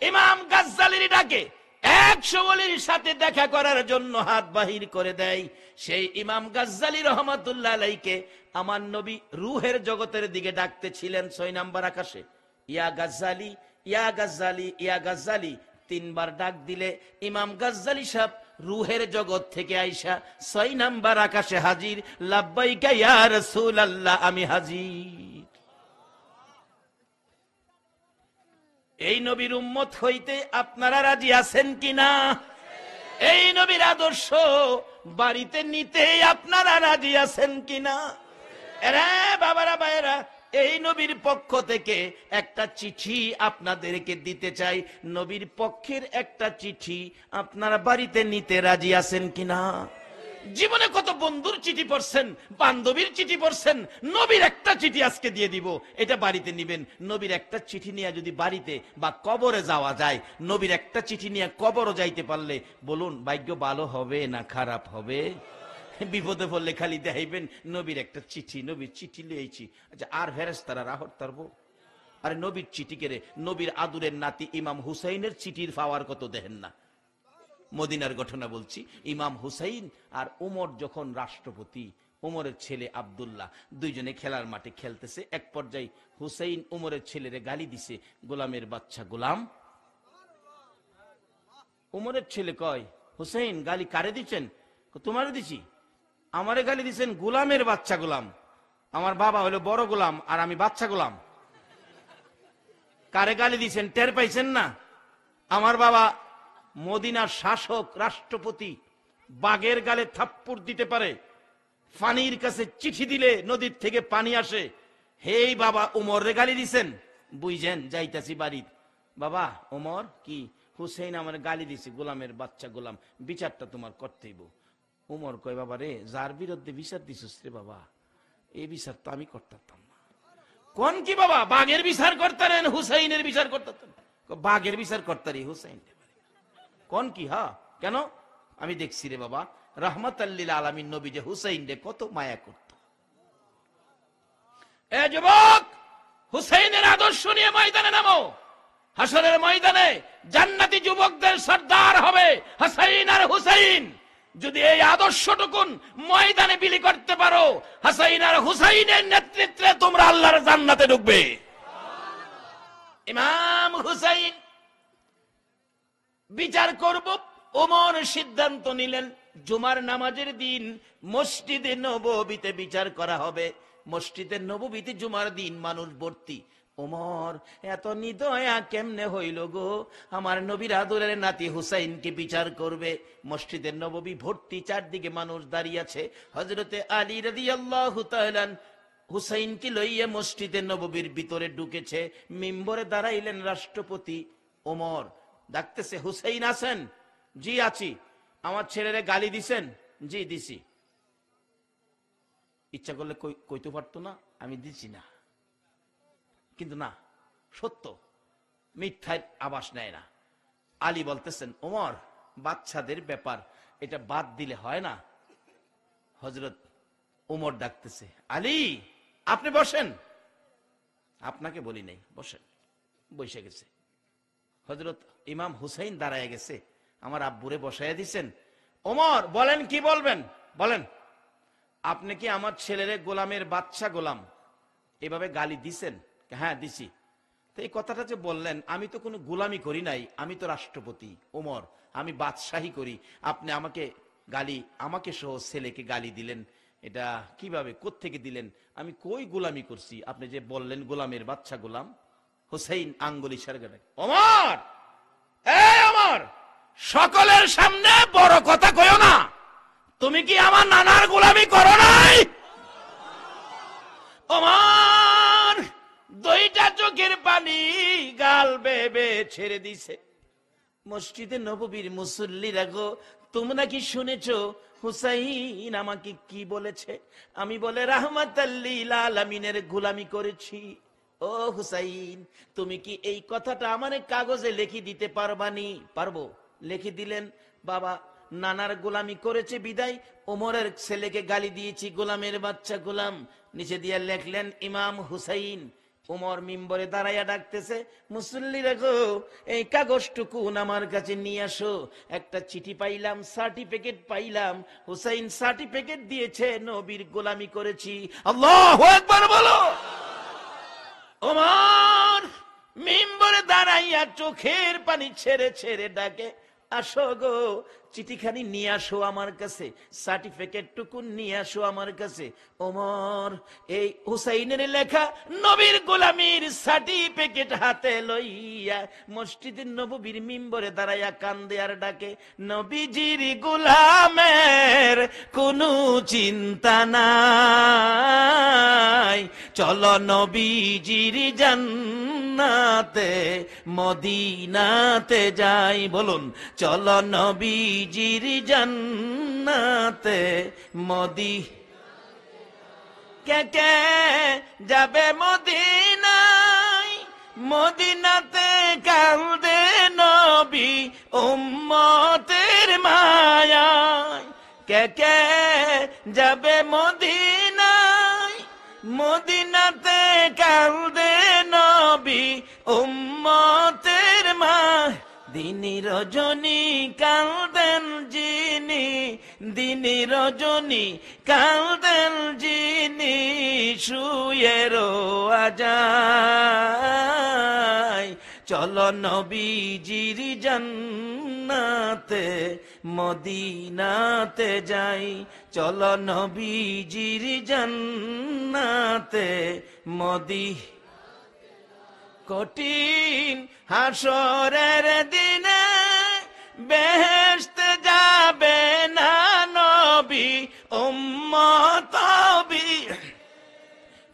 Speaker 1: ইমাম গাজ্জালীর ডাকে 100 ওলির সাথে দেখা করার জন্য হাত বাহির করে দেয়, সেই ইমাম গাজ্জালী রহমাতুল্লাহ আলাইকে আমার নবী রূহের জগতের দিকে ডাকতেছিলেন 6 নাম্বার আকাশে। ইয়া গাজ্জালী, ইয়া গাজ্জালী, ইয়া গাজ্জালী 3 বার ডাক দিলে ইমাম গাজ্জালী সাহেব রূহের জগৎ থেকে আইসা 6 নাম্বার আকাশে হাজির। লাব্বাইকা ইয়া রাসূলুল্লাহ, আমি হাজির। এই নবীর উম্মত হইতে আপনারা রাজি আছেন কিনা? এই নবীর আদর্শ বাড়িতে নিতে আপনারা রাজি আছেন কিনা? এরা বাবারা ভাইয়েরা, এই নবীর পক্ষ থেকে একটা চিঠি আপনাদেরকে দিতে চাই। নবীর পক্ষের একটা চিঠি আপনারা বাড়িতে নিতে রাজি আছেন কিনা? জীবনে কত বন্ধুর চিঠি পড়ছেন, বান্ধবীর চিঠি পড়ছেন, নবীর একটা চিঠি আজকে দিয়ে দিব, এটা বাড়িতে নিবেন। নবীর একটা চিঠি নিয়ে যদি বাড়িতে বা কবরে যাওয়া যায়, নবীর একটা চিঠি নিয়ে কবরও যাইতে পারলে বলুন ভাগ্য ভালো হবে না খারাপ হবে? বিপদে পড়লে খালি দেখাইবেন নবীর একটা চিঠি, নবীর চিঠি লিয়েছি। আচ্ছা, আর ফেরেশতারা রাহত তারবো? আরে নবীর চিঠি কেড়ে, নবীর আদুরের নাতি ইমাম হুসাইনের চিঠির পাওয়ার কত দেখেন না? মদিনার ঘটনা বলছি। ইমাম হুসাইন আর উমর যখন রাষ্ট্রপতি, উমরের ছেলে আব্দুল্লাহ, দুইজনে খেলার মাঠে খেলতেছে। এক পর্যায়ে হুসাইন উমরের ছেলেরে গালি দিছে, গোলামের বাচ্চা গোলাম। উমরের ছেলে কয়, হুসাইন গালি কারে দিচ্ছেন? তোমারে দিছি। আমারে গালি দিচ্ছেন গোলামের বাচ্চা গোলাম। আমার বাবা হলো বড় গোলাম আর আমি বাচ্চা গোলাম। কারে গালি দিচ্ছেন টের পাইছেন না? আমার বাবা মদিনার শাসক, রাষ্ট্রপতি, বাঘের গালে থাপ্পড় দিতে পারে। পানির কাছে চিঠি দিলে নদীর থেকে পানি আসে। হেই বাবা, উমর রে গালি দিছেন, বুঝছেন যাইতাছি বাড়ি। বাবা উমর, কি হুসেইন আমার গালি দিছে, গোলামের বাচ্চা গোলাম, বিচারটা তোমার করতেইব। উমর কয়, বাবা রে, যার বিরুদ্ধে বিচার দিছিস রে বাবা, এই বিচার তো আমি করতাম না। কোন কি বাবা, বাঘের বিচার করতারেন, হুসাইনের বিচার করতাম? বাঘের বিচার করতারি, হুসাইন। কোন কি? হ্যাঁ, কেন? আমি দেখছি রে বাবা, রাহমাতাল্লিল আলামিন নবী যে হুসাইন রে কত মায়া করত। এ যুবক, হুসাইনের আদর্শ নিয়ে ময়দানে নামো। হাসরের ময়দানে জান্নাতি যুবকদের সর্দার হবে হুসাইন আর হুসাইন। যদি এই আদর্শটুকুন ময়দানে বিলি করতে পারো, হুসাইন আর হুসাইনের নেতৃত্বে তোমরা আল্লাহর জান্নাতে ঢুকবে। ইমাম হুসাইন বিচার করব, ওমর সিদ্ধান্ত নিলেন জুমার নামাজের দিন মসজিদে নববীতে বিচার করা হবে। মসজিদে নববীতে জুমার দিন মানুষ ভর্তি, ওমর এত নিদয়া কেমনে হইল গো, আমার নবীর আদরের নাতি হুসাইনকে বিচার করবে। মসজিদের নববী ভর্তি, চারদিকে মানুষ দাঁড়িয়ে আছে। হযরতে আলী রাদিয়াল্লাহু তাআলা হুসাইনকে লইয়া মসজিদের নববীর ভিতরে ঢুকেছে। মিম্বরে দাঁড়াইলেন রাষ্ট্রপতি। ওমর ডাকতেছে, হুসাইন আছেন? জি আছি। আমার ছেলেরে গালি দিছেন? জি দিছি। ইচ্ছা করলে কইতে পারতো না আমি দিছি না, কিন্তু না, সত্য, মিথ্যার আভাস নেয় না। আলী বলতেছেন, ওমর বাচ্চাদের ব্যাপার, এটা বাদ দিলে হয় না। হযরত ওমর ডাকতেছে, আলী আপনি বসেন। আপনাকে বলি নাই, বসেন। বসে গেছে। হযরত ইমাম হুসাইন দাঁড়ায় গেছে, আমার আব্বুরে বসাইয়া দিছেন। ওমর বলেন, কি বলবেন বলেন। আপনি কি আমার ছেলেরে গোলামের বাচ্চা গোলাম এভাবে গালি দিছেন? হ্যাঁ দিছি। তো এই কথাটা যে বললেন, আমি তো কোনো গোলামি করি নাই, আমি তো রাষ্ট্রপতি ওমর, আমি বাদশাহী করি। আপনি আমাকে গালি, আমাকে সহ ছেলেকে গালি দিলেন, এটা কিভাবে, কোত্থেকে দিলেন? আমি কই গোলামি করছি? আপনি যে বললেন গোলামের বাচ্চা গোলাম। হুসাইন আঙ্গুল ইশারা করে, ওমর এই ওমর, সকলের সামনে বড় কথা কইও না। তুমি কি আমার নানার গোলামি করো নাই? ওমর দুইটা চোখের পানি গাল বেবে ছেড়ে দিছে। মসজিদে নববীর মুসল্লিরা গো, তোমরা কি শুনেছো হুসাইন আমাকে কি বলেছে? আমি বলে রাহমাতাল লিল আলামিনের গোলামি করেছি। ও হুসাইন, তুমি কি এই কথাটা আমার কাগজে লিখে দিতে পারবানি? পারবো। লিখে দিলেন, বাবা নানার গোলামি করেছে বিদায় ওমরের ছেলেকে গালি দিয়েছি গোলামের বাচ্চা গোলাম। নিচে দিয়ে লেখলেন ইমাম হুসাইন। ওমর মিম্বরে দাঁড়াইয়া ডাকতেছে, মুসল্লিরা গো এই কাগজটুকু আমার কাছে নিয়ে আসো। একটা চিঠি পাইলাম, সার্টিফিকেট পাইলাম, হুসাইন সার্টিফিকেট দিয়েছে নবীর গোলামি করেছি। আল্লাহু আকবার বলো। ওমর মিম্বরে দাঁড়াইয়া চোখের পানি ছেড়ে ছেড়ে ডাকে, আসো গো চিঠিখানি নিয়ে আসো আমার কাছে, সার্টিফিকেট টুকু নিয়ে আসো আমার কাছে। ওমর এই হুসাইনের লেখা নবীর গোলামির সার্টিফিকেট হাতে লইয়া মসজিদের নববীর মিম্বরে দাঁড়াইয়া কান্দে আর ডাকে, নবীজির গোলামের কোনো চিন্তা নাই, চলো নবীজির জান্নাতে মদিনাতে যাই। বলুন, চলো নবীজির জান্নাতে মদি। কে কে যাবে মদিনায়, মদিনাতে কাঁদে নবী উম্মতের মায়ায়। কে কে যাবে মদিনায়, মদিনাতে কাঁদে নবী উম্মতের মায়। দিনী রজনী কাঁদেন যিনি, দিনী রজনী কাঁদেন যিনি, শুয়ে রোয়া যায়। চলো নবীজির জান্নাতে মদিনাতে যাই, চলো নবীজির জান্নাতে মদি। কঠিন হাসরের দিনে বেহেশতে যাবে না নবী উম্মত বি।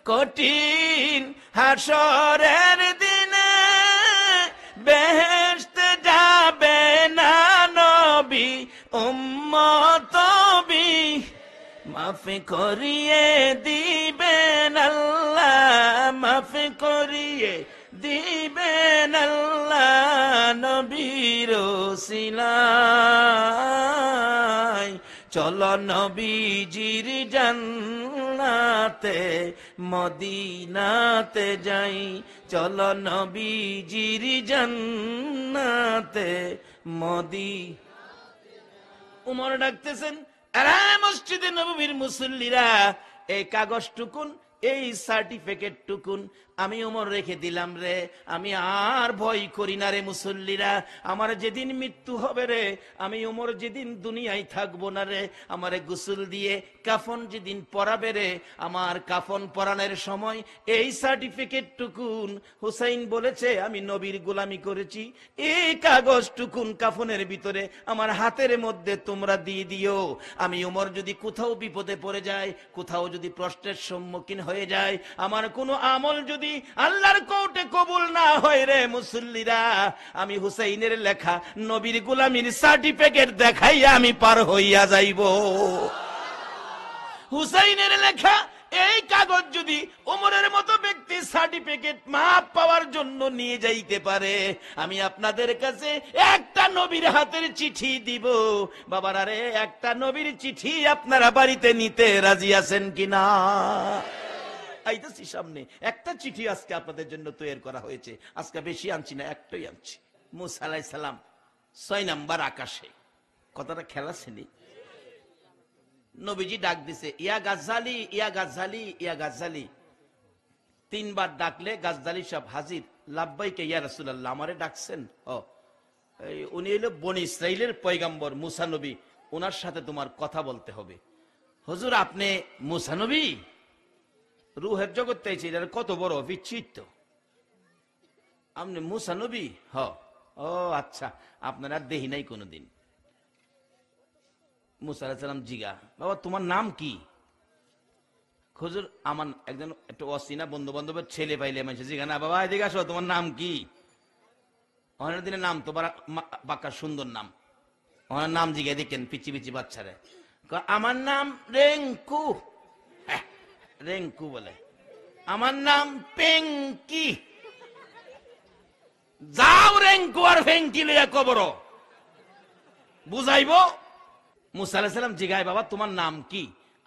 Speaker 1: কঠিন হাসরের দিনে বেহেশতে যাবে না নবী উম্মত বি। মাফ করিয়ে দিবেন আল্লাহ, মাফ করিয়ে দিবেন আল্লাহ নবীর ওসিলায়। চলো নবীজির জান্নাতে মদিনাতে যাই, চলো নবীজির জান্নাতে মদি। উমর ডাকতেছেন, আরে মসজিদে নববীর মুসল্লিরা, এই কাগজটুকুন এই সার্টিফিকেট টুকুন আমি ওমর রেখে দিলাম রে, আমি আর ভয় করি না রে মুসল্লিরা। আমার যেদিন মৃত্যু হবে রে, আমি ওমর যেদিন দুনিয়ায় থাকবো না রে, আমারে গোসল দিয়ে কাফন যেদিন পরাবে রে, আমার কাফন পরানোর সময় এই সার্টিফিকেট টুকুন হুসাইন বলেছে আমি নবীর গোলামি করেছি, এই কাগজ টুকুন কাফনের ভিতরে আমার হাতের মধ্যে তোমরা দিয়ে দিও। আমি ওমর যদি কোথাও বিপদে পড়ে যায়, কোথাও যদি প্রশ্নের সম্মুখীন হয়ে যায়, আমার কোনো আমল যদি আল্লাহর কোর্টে কবুল না হয় রে মুসল্লিরা, আমি হুসাইনের লেখা নবীর গোলামির সার্টিফিকেট দেখাইয়া আমি পার হইয়া যাইব। হুসাইনের লেখা এই কাগজ যদি ওমরের মতো ব্যক্তি সার্টিফিকেট মাপ পাওয়ার জন্য নিয়ে যাইতে পারে, আমি আপনাদের কাছে একটা নবীর হাতের চিঠি দিব। বাবারা রে, একটা নবীর চিঠি আপনারা বাড়িতে নিতে রাজি আছেন কিনা? আইতেছি সামনে, একটা চিঠি আজকে আপনাদের জন্য তৈরি করা হয়েছে। আজকে বেশি আনছি না, একটাই আনছি। মুসা আলাইহিস সালাম 6 নাম্বার আকাশে, কথাটা খেলা ছেলে, নবীজি ডাক দিছে, ইয়া গাজ্জালি, ইয়া গাজ্জালি, ইয়া গাজ্জালি। 3 বার ডাকলে গাজ্জালি সাহেব হাজির। লাব্বাইকে ইয়া রাসূলুল্লাহ, আমারে ডাকছেন? উনি হলো বনি ইসরাইলের পয়গম্বর মুসা নবী, ওনার সাথে তোমার কথা বলতে হবে। হুজুর আপনি মুসা নবী? রুহের জগৎ চাইছে, এটা কত বড় বিচিত্র। আপনি মুসা নবী? ও আচ্ছা, আপনারা দেখি নাই কোনোদিন। মুসা আলাইহিস সালাম জিগা, বাবা তোমার নাম কি? হুজুর আমার একজন একটু অচেনা বন্ধু বান্ধবের ছেলে পাইলে মানুষ জিগা না, বাবা এদিকে আসো, তোমার নাম কি? অনেক দিনের নাম তো বাক্কা সুন্দর নাম, ওনার নাম জিগাই দেখেন পিচি পিচি বাচ্চারে। আমার নাম রেঙ্কু। রেঙ্কু বলে, আমার নাম পেঙ্কি। যাও রেঙ্কু আর ফেঙ্কি লইয়া কবর বুঝাইব। মুসা আলাইহিস সালাম জিগায়, বাবা তোমার নাম কি?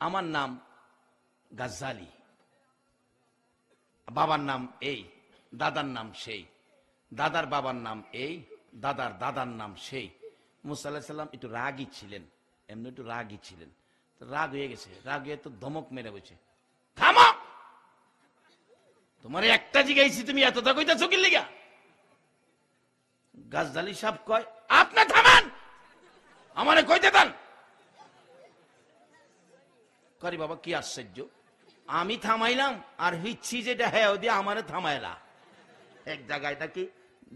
Speaker 1: আমার নাম গাজ্জালি। বাবার নাম এই, দাদার নাম সেই, দাদার বাবার নাম এই, দাদার দাদার নাম সেই। মুসা আলাইহিস সালাম একটু রাগী ছিলেন, এমনি একটু রাগী ছিলেন। রাগ হয়ে গেছে, রাগ হয়ে তো ধমক মেরে বসে, থামো, তোমার একটা জিগাইছি, তুমি এতটা কইতাছো কি লিগা? গাজ্জালি সাহেব কয়, আপনি থামান, আমারে কইতে দেন। করি বাবা কি আশ্চর্য, আমি থামাইলাম আর হিচ্ছি যেটা হ্যাঁ দিয়ে আমারে থামাইলা। এক জায়গায় নাকি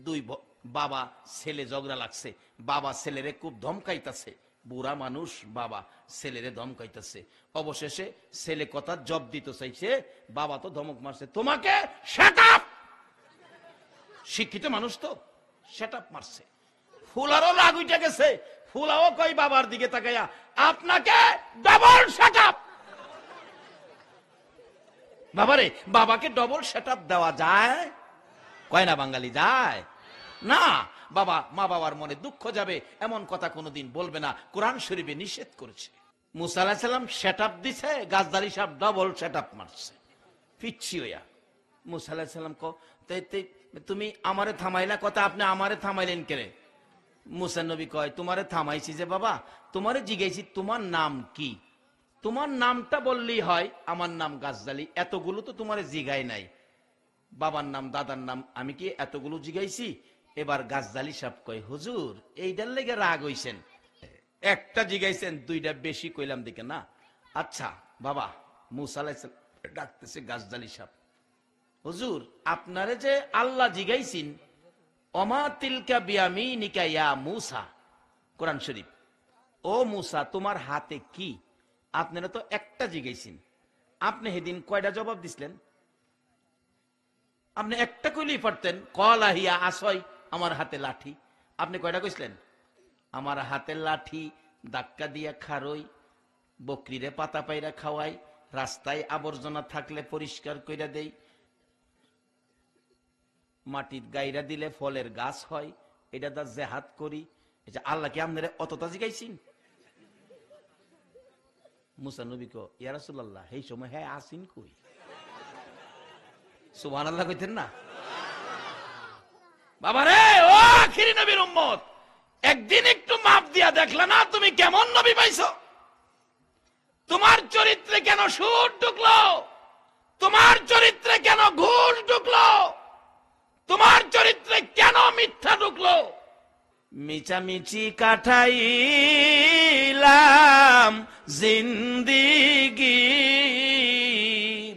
Speaker 1: 2 বাবা ছেলে ঝগড়া লাগছে, বাবা ছেলেরে খুব ধমকাইতাছে, বুড়া মানুষ বাবা ছেলেরে ধমকাইতেছে। অবশেষে ছেলে কথা জব দিতে চাইছে, বাবা তো ধমক মারছে, তোমাকে শাট আপ। শিক্ষিত মানুষ তো শাট আপ মারছে। ফুলারও রাগ উঠে গেছে, ফুলাও কই বাবার দিকে তাকাইয়া, আপনাকে ডবল শাট আপ। বাবারে, বাবাকে ডবল শাট আপ দেওয়া যায়? কয় না বাঙালি, যায় না। বাবা মা বাবার মনে দুঃখ যাবে এমন কথা কোনোদিন বলবে না, কোরআন শরীফে নিষেধ করেছে। মুসা আলাইহিস সালাম সেট আপ দিছে, গাজদালি সাহেব ডবল সেট আপ মারছে পিচ্ছি হইয়া। মুসা আলাইহিস সালাম কো, তুমি আমারে থামাইলা, কথা আপনি আমারে থামাইলেন কেন? মুসা নবী কয়, তোমারে থামাইছি যে বাবা, তোমারে জিজ্ঞাসি তোমার নাম কি? তোমার নামটা বললেই হয়, আমার নাম গাজদালি, এতগুলো তো তোমারে জিগাই নাই, বাবার নাম দাদার নাম আমি কি এতগুলো জিগাইছি? এবার গাজদালি সাহেব কয়, হুজুর এইটার লেগে রাগ হইছেন, একটা জিগাইছেন, 2টা বেশি কইলাম দিকে না। আচ্ছা বাবা, মুসা আলাইহিস সালাম ডাকতেছে গাজদালি সাহেব, হুজুর আপনারে যে আল্লাহ জিগাইছেন, ওমা তিলকা বিয়ামিনিকা ইয়া মুসা, কোরআন শরীফ, ও মুসা তোমার হাতে কি? আপনারা তো একটা জিগাইছেন, আপনি সেদিন কয়টা জবাব দিছিলেন? আপনি একটা কইলেই পারতেন, কলা হিয়া আসয়, আমার হাতে লাঠি। আপনি কয়টা কইছিলেন? আমার হাতে লাঠি, ধাক্কা দিয়া খারই, বকরিরে পাতা পাইরা খাওয়াই, রাস্তায় আবর্জনা থাকলে পরিষ্কার কইরা দেই, মাটির গাইরা দিলে ফলের গাছ হয়, এটা দা জেহাদ করি। এটা আল্লাহ কি আপনারা অতটা জিগাইছেন? মুসা নবী কো, ইয়া রাসূলুল্লাহ এই সময় হ্যাঁ আসিন কই? সুবহানাল্লাহ কইতেন না? বাবারে, ও আখিরি নবীর উম্মত, একদিন একটু মাপ দিয়া দেখলা না তুমি কেমন নবী পাইছো? তোমার চরিত্রে কেন সুর ঢুকলো? তোমার চরিত্রে কেন ঘুষ ঢুকলো? তোমার চরিত্রে কেন মিথ্যা ঢুকলো? মিছামিছি কাটাইলাম জিন্দিগি,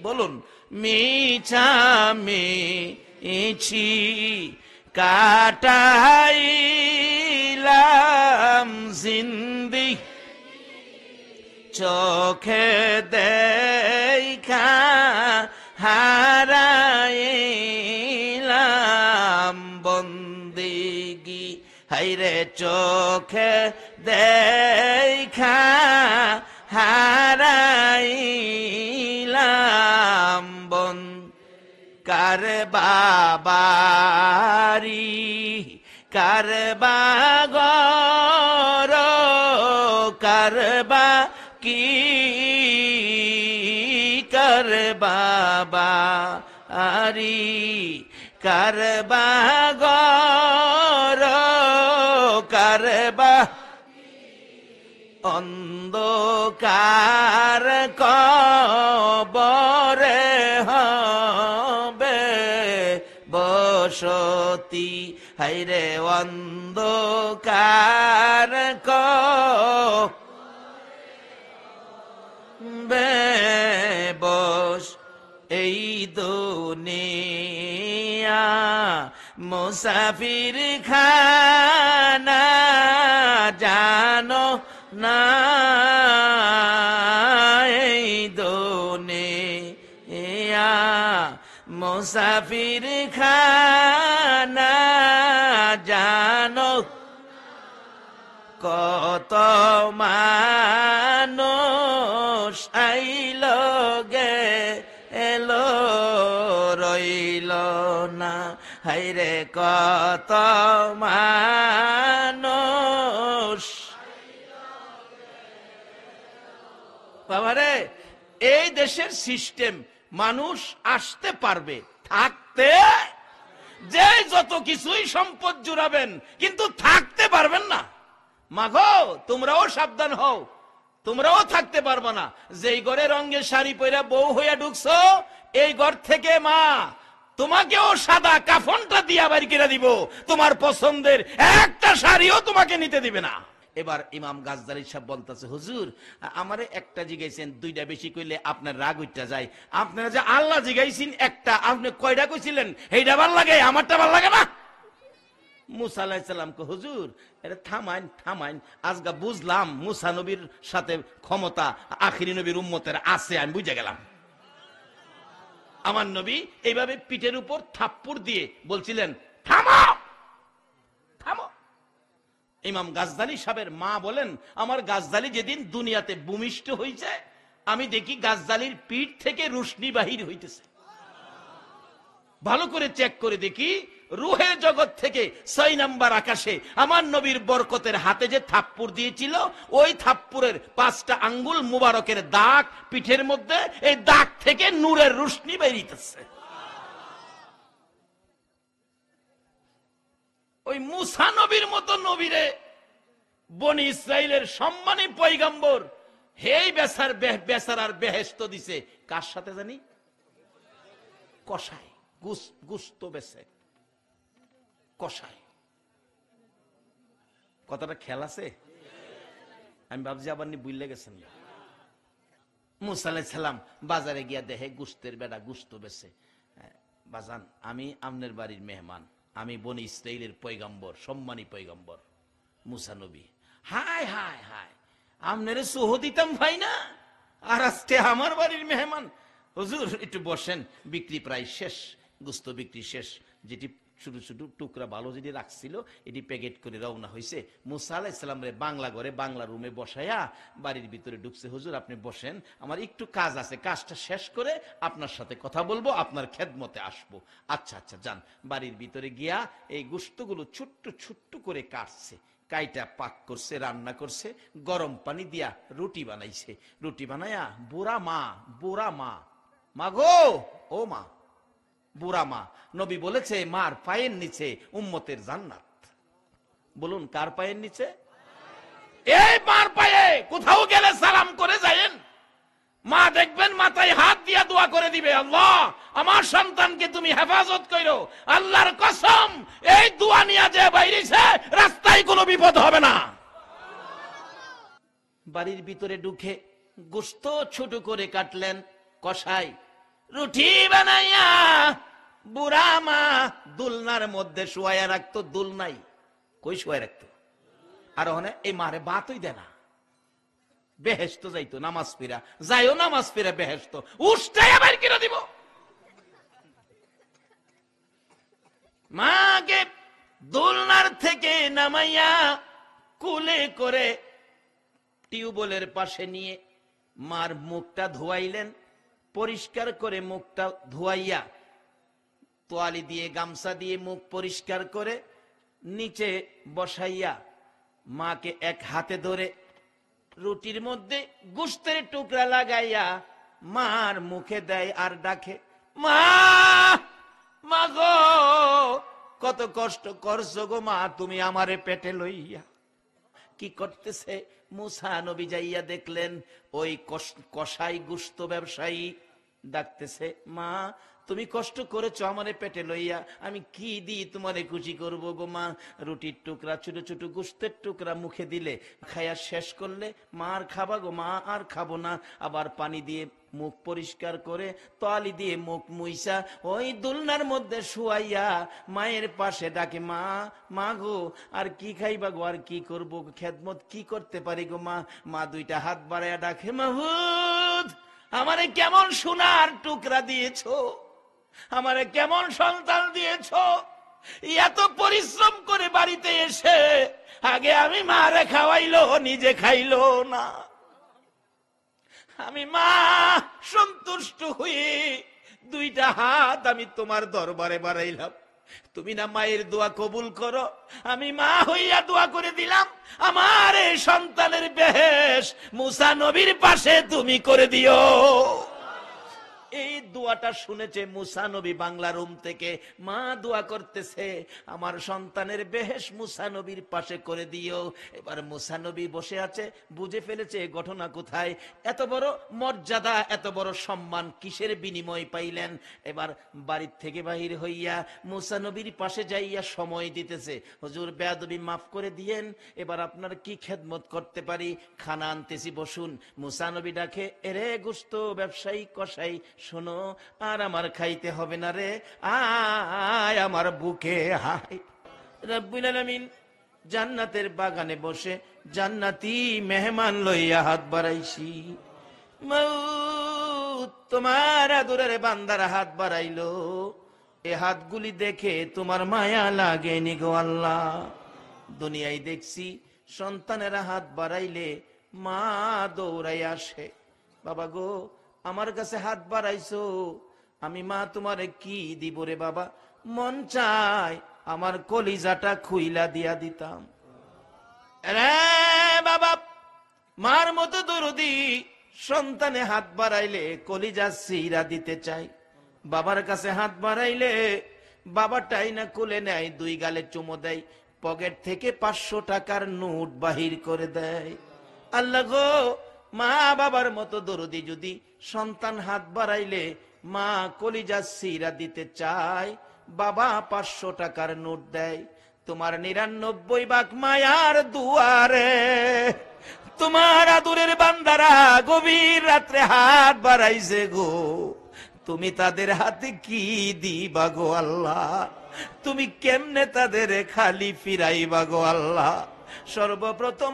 Speaker 1: বলুন মিছামিছি কাটাইলাম জিন্দিগি, চোখে দেখা হারাইলাম বন্দিগি, হাইরে চোখে দেখা হারাইলাম বন, কার বাবারি কার বাগর কার বা কি কার বাবা আরি কার বাগর কার বা, অন্ধকার কবরে হবে বসতি, হাইরে অন্ধকার কবরে বস, এই দুনিয়া মুসাফির খানা জানো না, এই দুনিয়া মুসাফির খানা জানো, কত মানুষ আইল গে এলো রইল না, হাইরে কত মানুষ। বাবারে, এই দেশের সিস্টেম, মানুষ আসতে পারবে, থাকতে যে যত কিছুই সম্পদ জুড়াবেন, কিন্তু থাকতে পারবেন না। মাগো, তোমরাও সাবধান হও, তোমরাও থাকতে পারবে না। যেই ঘরে রঙের শাড়ি পরে বউ হইয়া ঢুকছো, এই ঘর থেকে মা তোমাকেও সাদা কাফনটা দিয়া বাড়ি করে দিব, তোমার পছন্দের একটা শাড়িও তোমাকে নিতে দিবে না। এবার ইমাম গাজদালি সাহেব বলতেছে, হুজুর আমারে একটা জিগাইছেন, দুইটা বেশি কইলে আপনার রাগ উঠতে যায়। আপনারা যে আল্লাহ জিগাইছেন একটা, আপনি কয়টা কইছিলেন? এইটা ভাল লাগে, আমারটা ভাল লাগে না। মুসা আলাইহিস সালাম কে, হুজুর এটা থামাইন থামাইন, আজকে বুঝলাম মুসা নবীর সাথে ক্ষমতা আখিরি নবীর উম্মতের আছে, আমি বুঝে গেলাম। আমার নবী এইভাবে পিঠের উপর থাপ্পড় দিয়ে বলছিলেন, থামো থামো। ইমাম গাজদালি সাহেবের মা বলেন, আমার গাজদালি যেদিন দুনিয়াতে ভূমিষ্ঠ হয়েছে, আমি দেখি গাজদালির পিঠ থেকে রুশনি বাহির হইতেছে। ভালো করে চেক করে দেখি, রুহের জগৎ থেকে 6 নাম্বার আকাশে আমার নবীর বরকতের হাতে যে থাপ্পড় দিয়েছিল, ওই থাপ্পড়ের 5টা আঙ্গুল মুবারকের দাগ পিঠের মধ্যে, এই দাগ থেকে নূরের রুশনি বেরিয়েছে। ওই মুসা নবীর মতো নবীরে বনি ইসরাইলের সম্মানী পয়গম্বর হেই বেচারার বেহেশত দিছে কার সাথে জানি? কসাই, গুস্ত বেচে কসাই। কথাটা খেয়াল আছে? আমি ভাবছি আবার বুঝলে গেছেন। মুসা আলাইহিস সালাম বাজারে গিয়া দেখে গুস্তের বেড়া গুস্ত বেচে। বাজান, আমি আপনার বাড়ির মেহমান, আমি বনি ইসরাইলের পয়গম্বর, সম্মানী পয়গম্বর মুসা নবী। হায় হায় হায়, আপনারে সোহ দিতাম ভাই না, আর আজকে আমার বাড়ির মেহমান। হুজুর একটু বসেন, বিক্রি প্রায় শেষ, গুস্ত বিক্রি শেষ। যেটি ছোট ছোট টুকরা ভালো যেটি রাখছিল, এটি প্যাকেট করে রওনা হয়েছে। মুসা আলাইহিস সালাম রে বাংলা ঘরে বাংলা রুমে বসাইয়া বাড়ির ভিতরে ঢুকছে। হুজুর আপনি বসেন, আমার একটু কাজ আছে, কাজটা শেষ করে আপনার সাথে কথা বলবো, আপনার খেদমতে আসবো। আচ্ছা আচ্ছা যান। বাড়ির ভিতরে গিয়া এই গোশতগুলো ছোট্ট ছোট্ট করে কাটছে, কাইটা পাক করছে, রান্না করছে, গরম পানি দিয়া রুটি বানাইছে। রুটি বানায়া বুড়া মা গো, ও মা, বুড়া মা, নবী বলেছে মার পায়ের নিচে উম্মতের জান্নাত। বলুন কার পায়ের নিচে? এই মার পায়ে। কোথাও গেলে সালাম করে যায়েন, মা দেখবেন মাথায় হাত দিয়া দোয়া করে দিবে, আল্লাহ আমার সন্তানকে তুমি হেফাজত করো। আল্লাহর কসম, এই দোয়া নিয়ে যে বাইরেছে রাস্তায় কোনো বিপদ হবে না। বাড়ির ভিতরে ঢুকে গোশত ছোট করে কাটলেন কষাই, রুটি বানাইয়া বুড়া মা দুলনার মধ্যে শুয়াইয়া রাখতো। দুল নাই, কই শুয়াই রাখতো? আর ওখানে এই মারে ভাতই দেয় না। বেহেশত যাইতো নামাজ পড়া, যাইও নামাজ পড়া বেহেশত, উষ্টাই আবার কিনে দিব। মাকে দোলনার থেকে নামাইয়া কুলে করে টিউবওয়েলের পাশে নিয়ে মার মুখটা ধোয়াইলেন। পরিষ্কার করে মুখটা ধোয়াইয়া তোয়ালি দিয়ে গামছা দিয়ে মুখ পরিষ্কার করে নিচে বসাইয়া মাকে এক হাতে ধরে রুটির মধ্যে গোশতের টুকরা লাগাইয়া মার মুখে দেয় আর ডাকে, মা, মা গো, কত কষ্ট করছো গো মা তুমি আমারে পেটে লইয়া। কি করতেছে? মুসা নবী যাইয়া দেখলেন ওই কসাই গোশত ব্যবসায়ী ডাকতেছে, মা তুমি কষ্ট করেছো আমারে পেটে লইয়া, আমি কি দিই তোমারে খুশি করব গো মা? রুটির টুকরা, ছোট ছোট গোশতের টুকরা মুখে দিলে, খাইয়া শেষ করলে মা আর খাবা গো? মা আর খাবো না। আবার পানি দিয়ে মুখ পরিষ্কার করে তোয়ালি দিয়ে মুখ মুইসা ওই দুলনার মধ্যে শুয়াইয়া মায়ের পাশে ডাকে, মা, মা গো আর কি খাইবা গো? আর কি করবো? খেদমত কি করতে পারি গো মা? মা দুইটা হাত বাড়াইয়া ডাকে, মাহুদ আমারে কেমন সোনার টুকরা দিয়েছো, আমারে কেমন সন্তান দিয়েছো। এত পরিশ্রম করে বাড়িতে এসে আগে আমি মারে খাওয়াইলো, নিজে খাইলো না। আমি মা সন্তুষ্ট হয়ে দুইটা হাত আমি তোমার দরবারে বাড়াইলাম, তুমি না মায়ের দোয়া কবুল করো। আমি মা হইয়া দোয়া করে দিলাম, আমার এই সন্তানের বেহেশ মুসা নবীর পাশে তুমি করে দিও। এই দোয়াটা শুনেছে মুসা নবী বাংলা রুম থেকে। মা দোয়া করতেছে, আমার সন্তানের বেহেশ মুসা নবীর পাশে করে দিও। এবার মুসা নবী বসে আছে, বুঝে ফেলেছে ঘটনা কোথায়। এত বড় মর্যাদা, এত বড় সম্মান কিসের বিনিময় পাইলেন? এবার বাড়ির থেকে বাহির হইয়া মুসা নবীর পাশে যাইয়া সময় দিতেছে, হুজুর বেয়াদবি মাফ করে দিয়েন, এবার আপনার কি খেদমত করতে পারি? খানা আনতেছি, বসুন। মুসা নবী ডাকে, এরে গোশত ব্যবসায়ী কসাই, শোনো আর আমার খাইতে হবে না রে, আয় আমার বুকে হায়। রব্বুল আলামিন জান্নাতের বাগানে বসে জান্নাতি মেহমান লইয়া হাত বাড়াইছি। মউত তোমার আদরের বান্দার হাত বাড়াইলো, এ হাতগুলি দেখে তোমার মায়া লাগেনি গো আল্লাহ? দুনিয়ায় দেখছি সন্তানেরা হাত বাড়াইলে মা দৌড়াই আসে, বাবা গো আমার কাছে হাত বাড়াইছো, আমি মা তোমারে কি দিব রে বাবা? মন চায় আমার কলিজাটা খুইলা দিয়া দিতাম। রে বাবা, মার মতো দরদি সন্তানে হাত বাড়াইলে কলিজা সিরা দিতে চাই। বাবার কাছে হাত বাড়াইলে বাবাটাই না কোলে নেয়, দুই গালে চুমো দেয়, পকেট থেকে 500 টাকার নোট বাহির করে দেয়। আল্লাহ গো, মা বাবার মতো দরদি যদি সন্তান হাত বাড়াইলে মা কলিজা সিরা দিতে চায়, বাবা 500 টাকার নোট দেয়। তোমার 99 ভাগ মায়ার দুয়ারে তোমার আদরের বান্দারা গভীর রাত্রে হাত বাড়াইছে গো, তুমি তাদের হাতে কি দিবা গো আল্লাহ? তুমি কেমনে তাদের খালি ফিরাইবা গো আল্লাহ? সর্বপ্রথম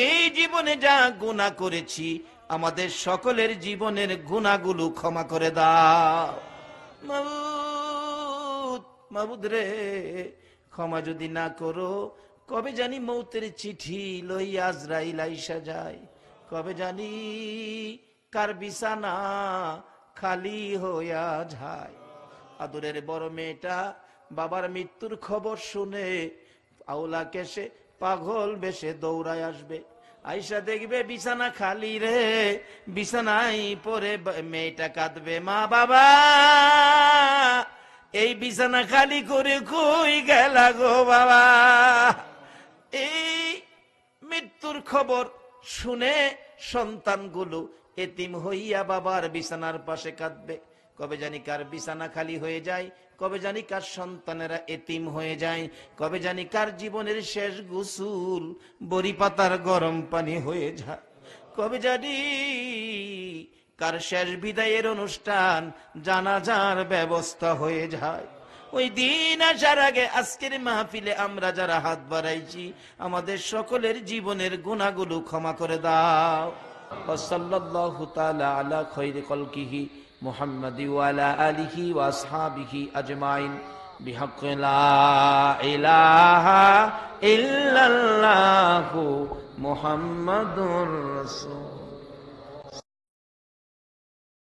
Speaker 1: এই জীবনে যা গুনাহ করেছি, আমাদের সকলের জীবনের গুনাহগুলো ক্ষমা করে দাও। মাবুদ, মাবুদ রে, ক্ষমা যদি না করো, কবে জানি মৌতের চিঠি লইয়া আজরাইল আইসা যায়, কবে জানি কার বিছানা খালি হইয়া যায়। আদরের বড় মেয়েটা বাবার মৃত্যুর খবর শুনে আউলা কেশে পাগল বেশে দৌড়ায় আসবে, আইসা দেখবে বিছানা খালি রে, বিছানায় পরে মেয়েটা কাঁদবে, মা বাবা এই বিছানা খালি করে কই গেলা গো বাবা? এই মৃত্যুর খবর শুনে সন্তানগুলো এতিম হইয়া বাবার বিছানার পাশে কাঁদবে। কবে জানি কার বিছানা খালি হয়ে যায়, কবে জানি কার সন্তানেরা এতিম হয়ে যায়, কবে জানি কার জীবনের শেষ গোসল বড়ি পাতার গরম পানি হয়ে যায়, কবে জানি কার শেষ বিদায়ের অনুষ্ঠান জানাজার ব্যবস্থা হয়ে যায়। ওই দিন আসার আগে আজকের মাহফিলে আমরা যারা হাত বাড়াইছি, আমাদের সকলের জীবনের গুনাহগুলো ক্ষমা করে দাও। সাল্লাল্লাহু তাআলা আলা খায়রি খালকিহি মুহাম্মাদি ওয়া আলা আলিহি ওয়া আসহাবিহি আজমাইন বিহাক্কি লা ইলাহা ইল্লাল্লাহু মুহাম্মাদুর রাসূল।